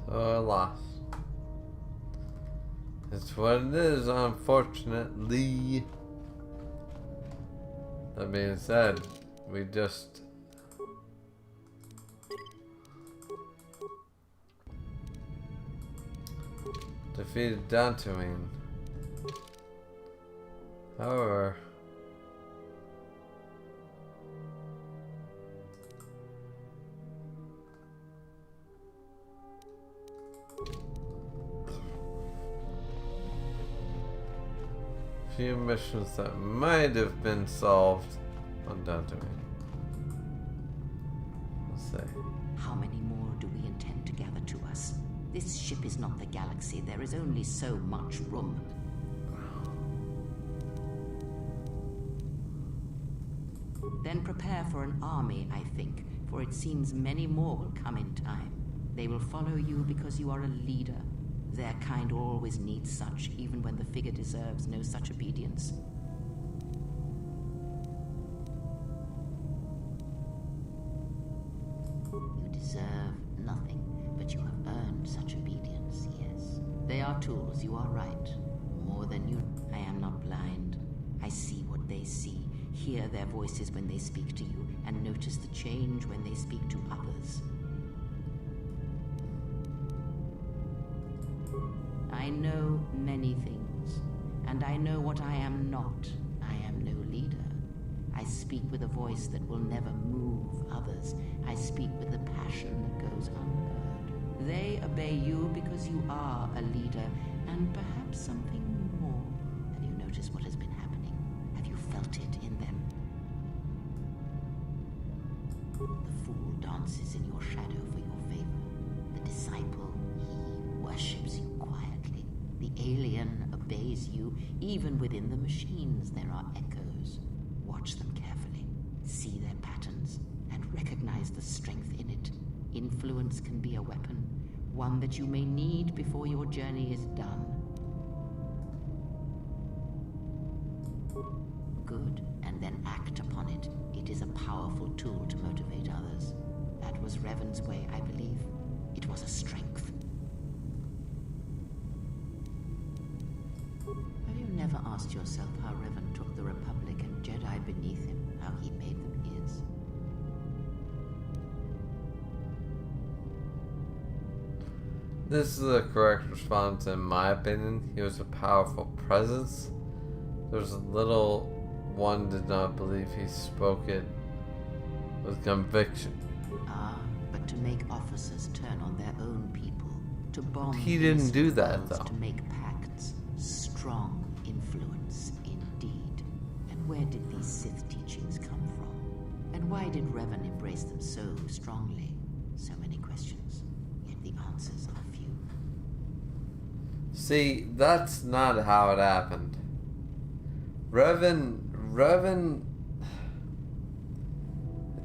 So I lost. It's what it is, unfortunately. That being said, we just defeated Dantooine. However, few missions that might have been solved on Dantooine. Let's say. How many more do we intend to gather to us? This ship is not the galaxy. There is only so much room. Then prepare for an army, I think, for it seems many more will come in time. They will follow you because you are a leader. Their kind always needs such, even when the figure deserves no such obedience. You deserve nothing, but you have earned such obedience, yes. They are tools, you are right. More than you. I am not blind. I see what they see, hear their voices when they speak to you, and notice the change when they speak to others. I know many things, and I know what I am not. I am no leader. I speak with a voice that will never move others. I speak with the passion that goes unheard. They obey you because you are a leader, and perhaps something more. Have you noticed what has been happening? Have you felt it in them? The fool dances in your shadow for your favor. The disciple, he worships you quietly. The alien obeys you. Even within the machines, there are echoes. Watch them carefully. See their patterns, and recognize the strength in it. Influence can be a weapon, one that you may need before your journey is done. Good, and then act upon it. It is a powerful tool to motivate others. That was Revan's way, I believe. It was a strength. Have you never asked yourself how Revan took the Republic and Jedi beneath him, how he made them his? This is the correct response in my opinion. He was a powerful presence. There's a little one did not believe he spoke it with conviction. Ah, but to make officers turn on their own people, to bomb He didn't do that worlds, though. to make pacts, strong influence indeed. And where did these Sith teachings come from? And why did Revan embrace them so strongly? So many questions, yet the answers are few. See, that's not how it happened. Revan,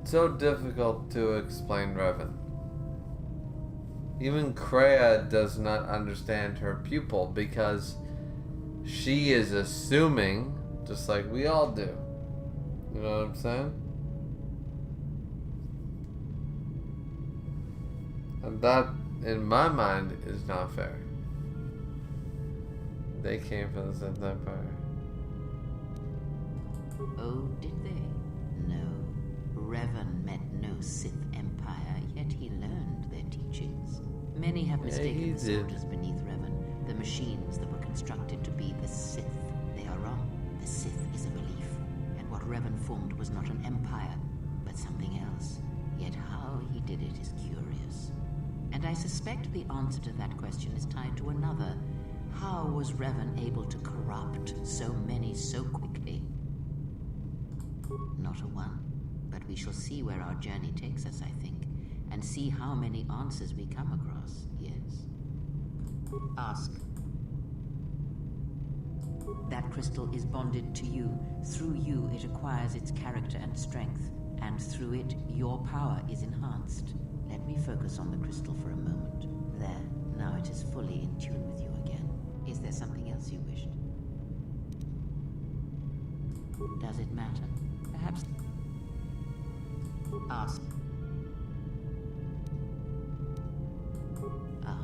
it's so difficult to explain Revan. Even Kreia does not understand her pupil because she is assuming, just like we all do, You know what I'm saying? And that, in my mind, is not fair. They came from the Sith Empire. Oh, did they? No. Revan met no Sith Empire, yet he learned their teachings. Many have mistaken the soldiers beneath Revan, the machines that were constructed to be the Sith. They are wrong. The Sith is a belief, and what Revan formed was not an empire, but something else. Yet how he did it is curious. And I suspect the answer to that question is tied to another. How was Revan able to corrupt so many so quickly? Not a one, but we shall see where our journey takes us, I think, and see how many answers we come across, yes. Ask. That crystal is bonded to you. Through you, it acquires its character and strength, and through it, your power is enhanced. Let me focus on the crystal for a moment. There, now it is fully in tune with you again. Is there something else you wished? Does it matter? Perhaps... Ask. Ah.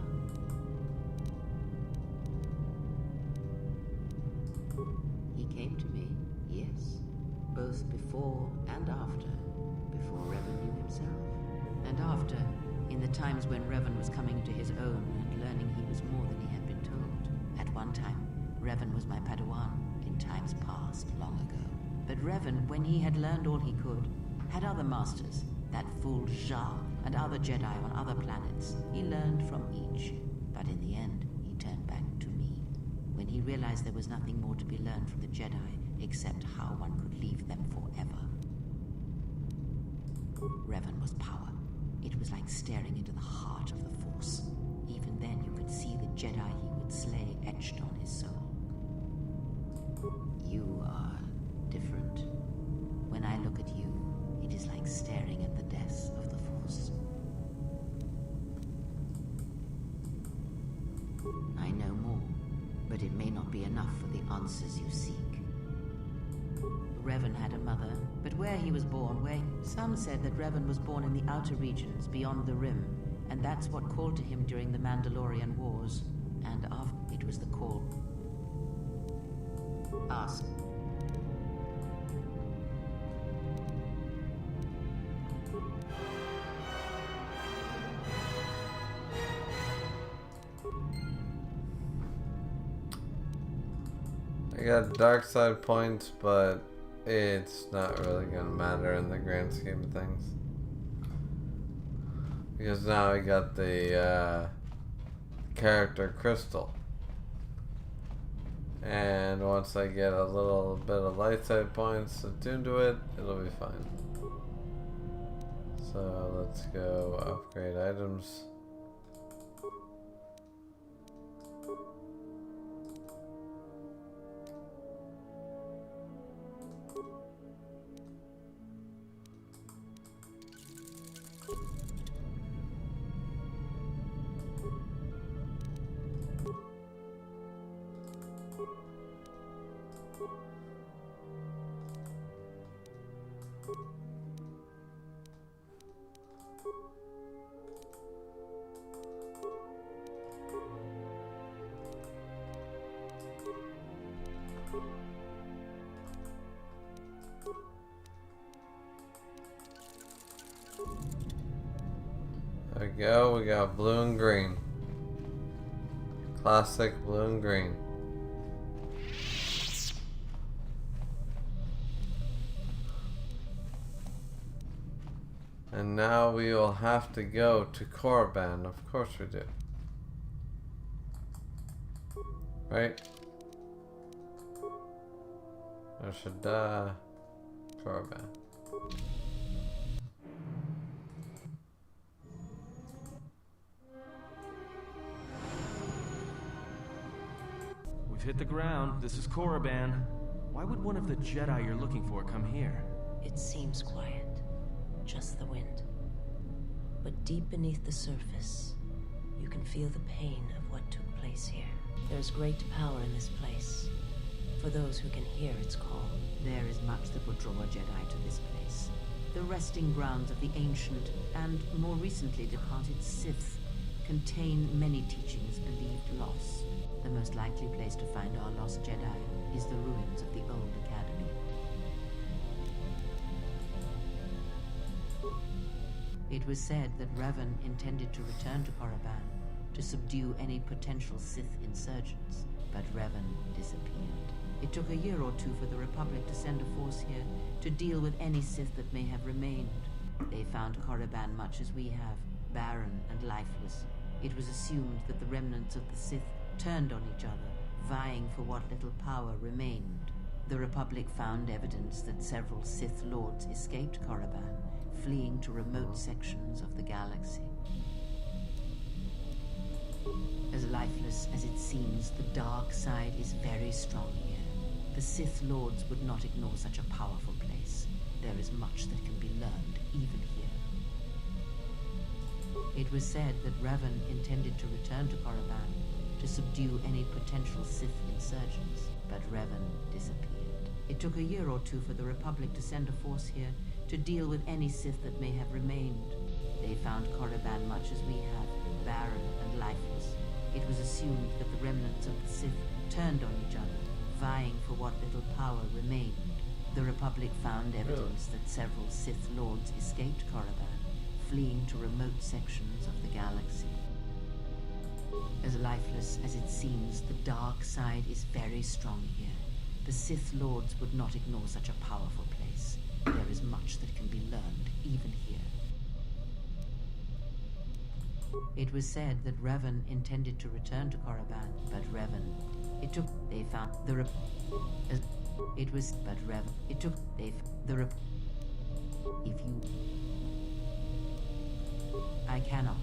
He came to me, yes. Both before and after. Before Revan knew himself. And after, in the times when Revan was coming to his own and learning he was more than he had been told. At one time, Revan was my Padawan, in times past, long ago. But Revan, when he had learned all he could, had other masters, that fool Jar, and other Jedi on other planets. He learned from each, but in the end, he turned back to me. When he realized there was nothing more to be learned from the Jedi, except how one could leave them forever. Revan was power. It was like staring into the heart of the Force. Even then, you could see the Jedi he would slay etched on his soul. You are different. When I look at you, it is like staring at the death of the Force. I know more, but it may not be enough for the answers you seek. Revan had a mother, but where he was born, some said that Revan was born in the outer regions beyond the Rim, and that's what called to him during the Mandalorian Wars. And after it was the call. Ask. I got dark side points, but it's not really gonna matter in the grand scheme of things. Because now I got the character crystal. And once I get a little bit of light side points attuned to it, it'll be fine. So let's go upgrade items. There we go, we got blue and green. Classic blue and green. And now we will have to go to Korriban. Of course we do. Right? Or should Korriban. We've hit the ground. This is Korriban. Why would one of the Jedi you're looking for come here? It seems quiet. Just the wind. But deep beneath the surface, you can feel the pain of what took place here. There's great power in this place, for those who can hear its call. There is much that would draw a Jedi to this place. The resting grounds of the ancient and more recently departed Sith contain many teachings believed lost. The most likely place to find our lost Jedi is the ruins of the old academy. It was said that Revan intended to return to Korriban to subdue any potential Sith insurgents, but Revan disappeared. It took a year or two for the Republic to send a force here to deal with any Sith that may have remained. They found Korriban much as we have, barren and lifeless. It was assumed that the remnants of the Sith turned on each other, vying for what little power remained. The Republic found evidence that several Sith lords escaped Korriban, fleeing to remote sections of the galaxy. As lifeless as it seems, the dark side is very strong here. The Sith lords would not ignore such a powerful place. There is much that can be learned, even here. It was said that Revan intended to return to Korriban to subdue any potential Sith insurgents, but Revan disappeared. It took a year or two for the Republic to send a force here to deal with any Sith that may have remained. They found Korriban much as we have, barren and lifeless. It was assumed that the remnants of the Sith turned on each other, vying for what little power remained. The Republic found evidence that several Sith lords escaped Korriban, fleeing to remote sections of the galaxy. As lifeless as it seems, the dark side is very strong here. The Sith lords would not ignore such a powerful place. There is much that can be learned, even here. It was said that Revan intended to return to Korriban, but Revan... It took... They found... The... It was... But Revan... It took... They... The... If you... I cannot.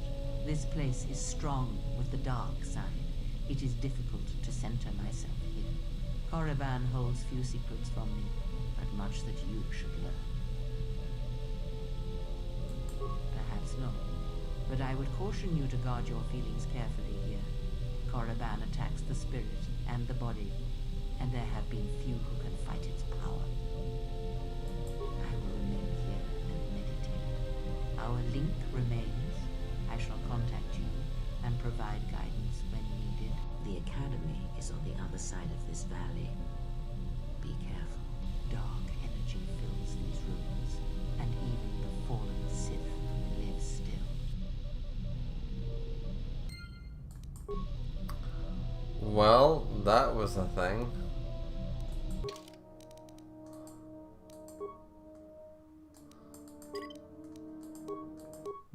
This place is strong with the dark side. It is difficult to center myself here. Korriban holds few secrets from me, but much that you should learn. Perhaps not, but I would caution you to guard your feelings carefully here. Korriban attacks the spirit and the body, and there have been few who can fight its power. I will remain here and meditate. Our link remains. I shall contact you and provide guidance when needed. The Academy is on the other side of this valley. Be careful. Dark energy fills these rooms, and even the fallen Sith live still. Well, that was a thing.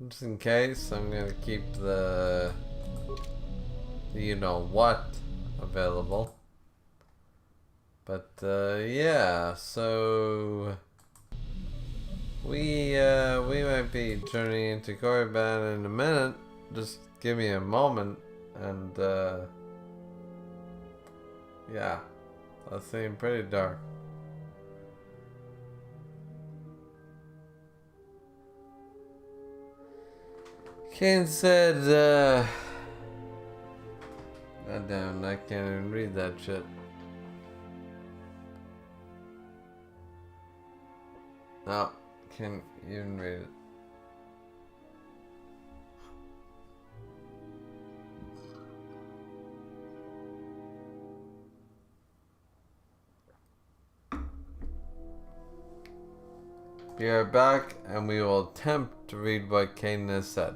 Just in case, I'm gonna keep the you know what available. But yeah, so we might be turning into Korriban in a minute. Just give me a moment, and yeah, that seemed pretty dark. Kane said, God damn, I can't even read that shit. No, can't even read it. We are back, and we will attempt to read what Kane has said.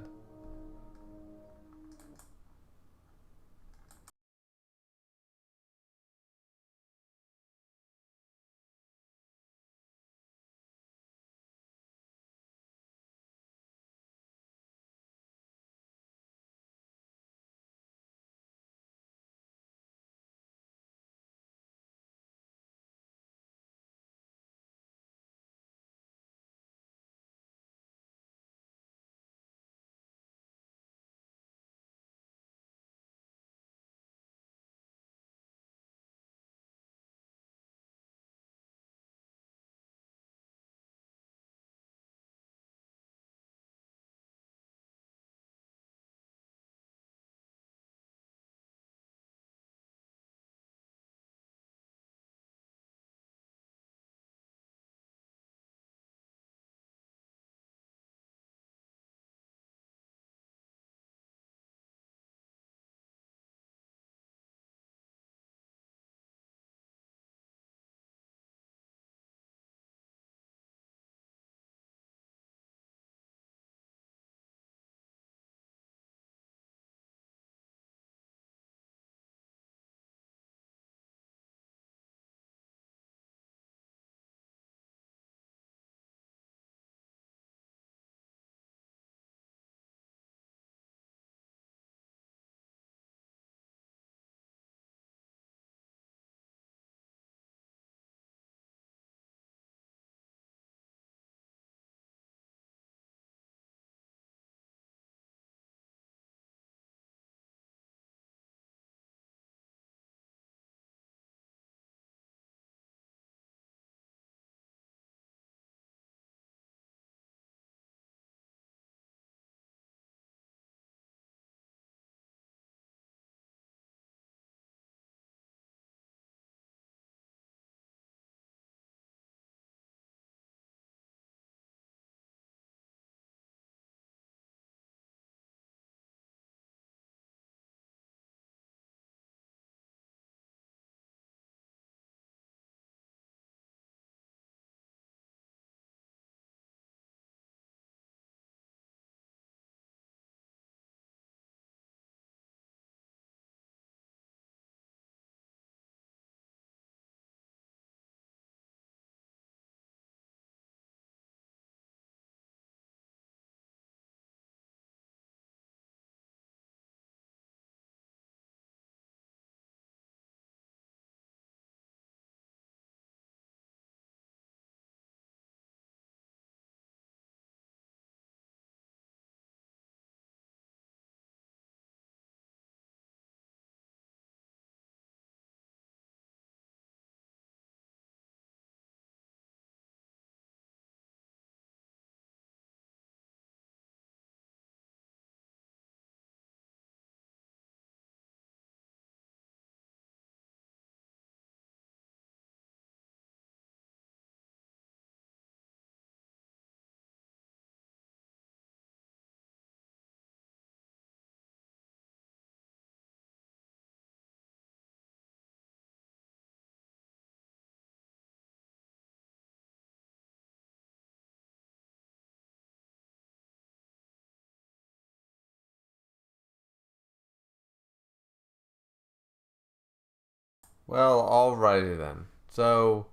Well, alrighty then. So,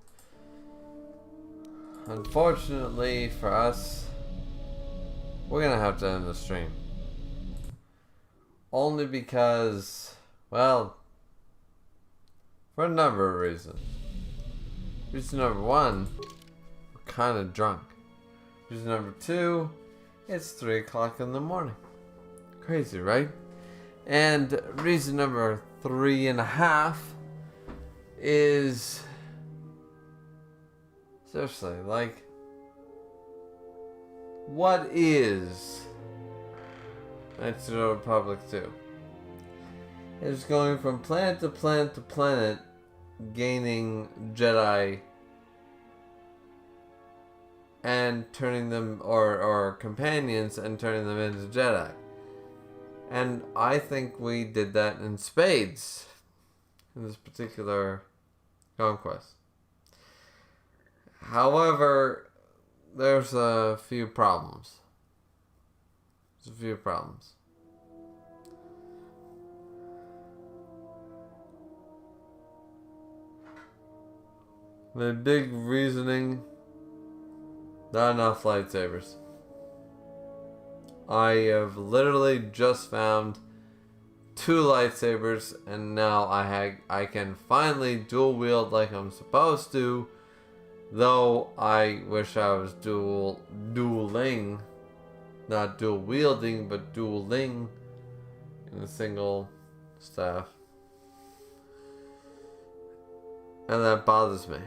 unfortunately for us, we're gonna have to end the stream. Only because, well, for a number of reasons. Reason number one, we're kind of drunk. Reason number two, it's 3 o'clock in the morning. Crazy, right? And reason number 3.5 is, seriously, like, what is Knights of the Republic 2? It's going from planet to planet to planet, gaining Jedi and turning them, or companions, and turning them into Jedi. And I think we did that in spades in this particular conquest. However, there's a few problems. The big reasoning, not enough lightsabers. I have literally just found 2 lightsabers, and now I can finally dual wield like I'm supposed to. Though I wish I was dueling, not dual wielding, but dueling in a single staff, and that bothers me.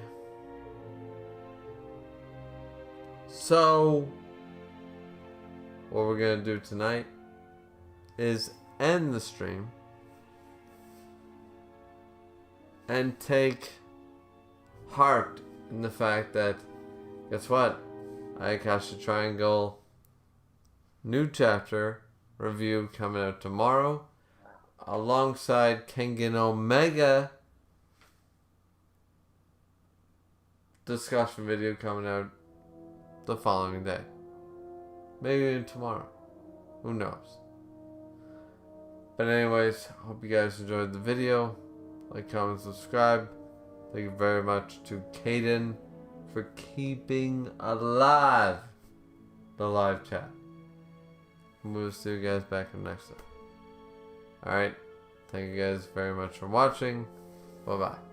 So, what we're gonna do tonight is end the stream and take heart in the fact that, guess what? Ayakashi Triangle new chapter review coming out tomorrow, alongside Kengan Omega discussion video coming out the following day. Maybe even tomorrow. Who knows? But anyways, hope you guys enjoyed the video. Like, comment, subscribe. Thank you very much to Caden for keeping alive the live chat. We'll see you guys back in the next time. Alright. Thank you guys very much for watching. Bye bye.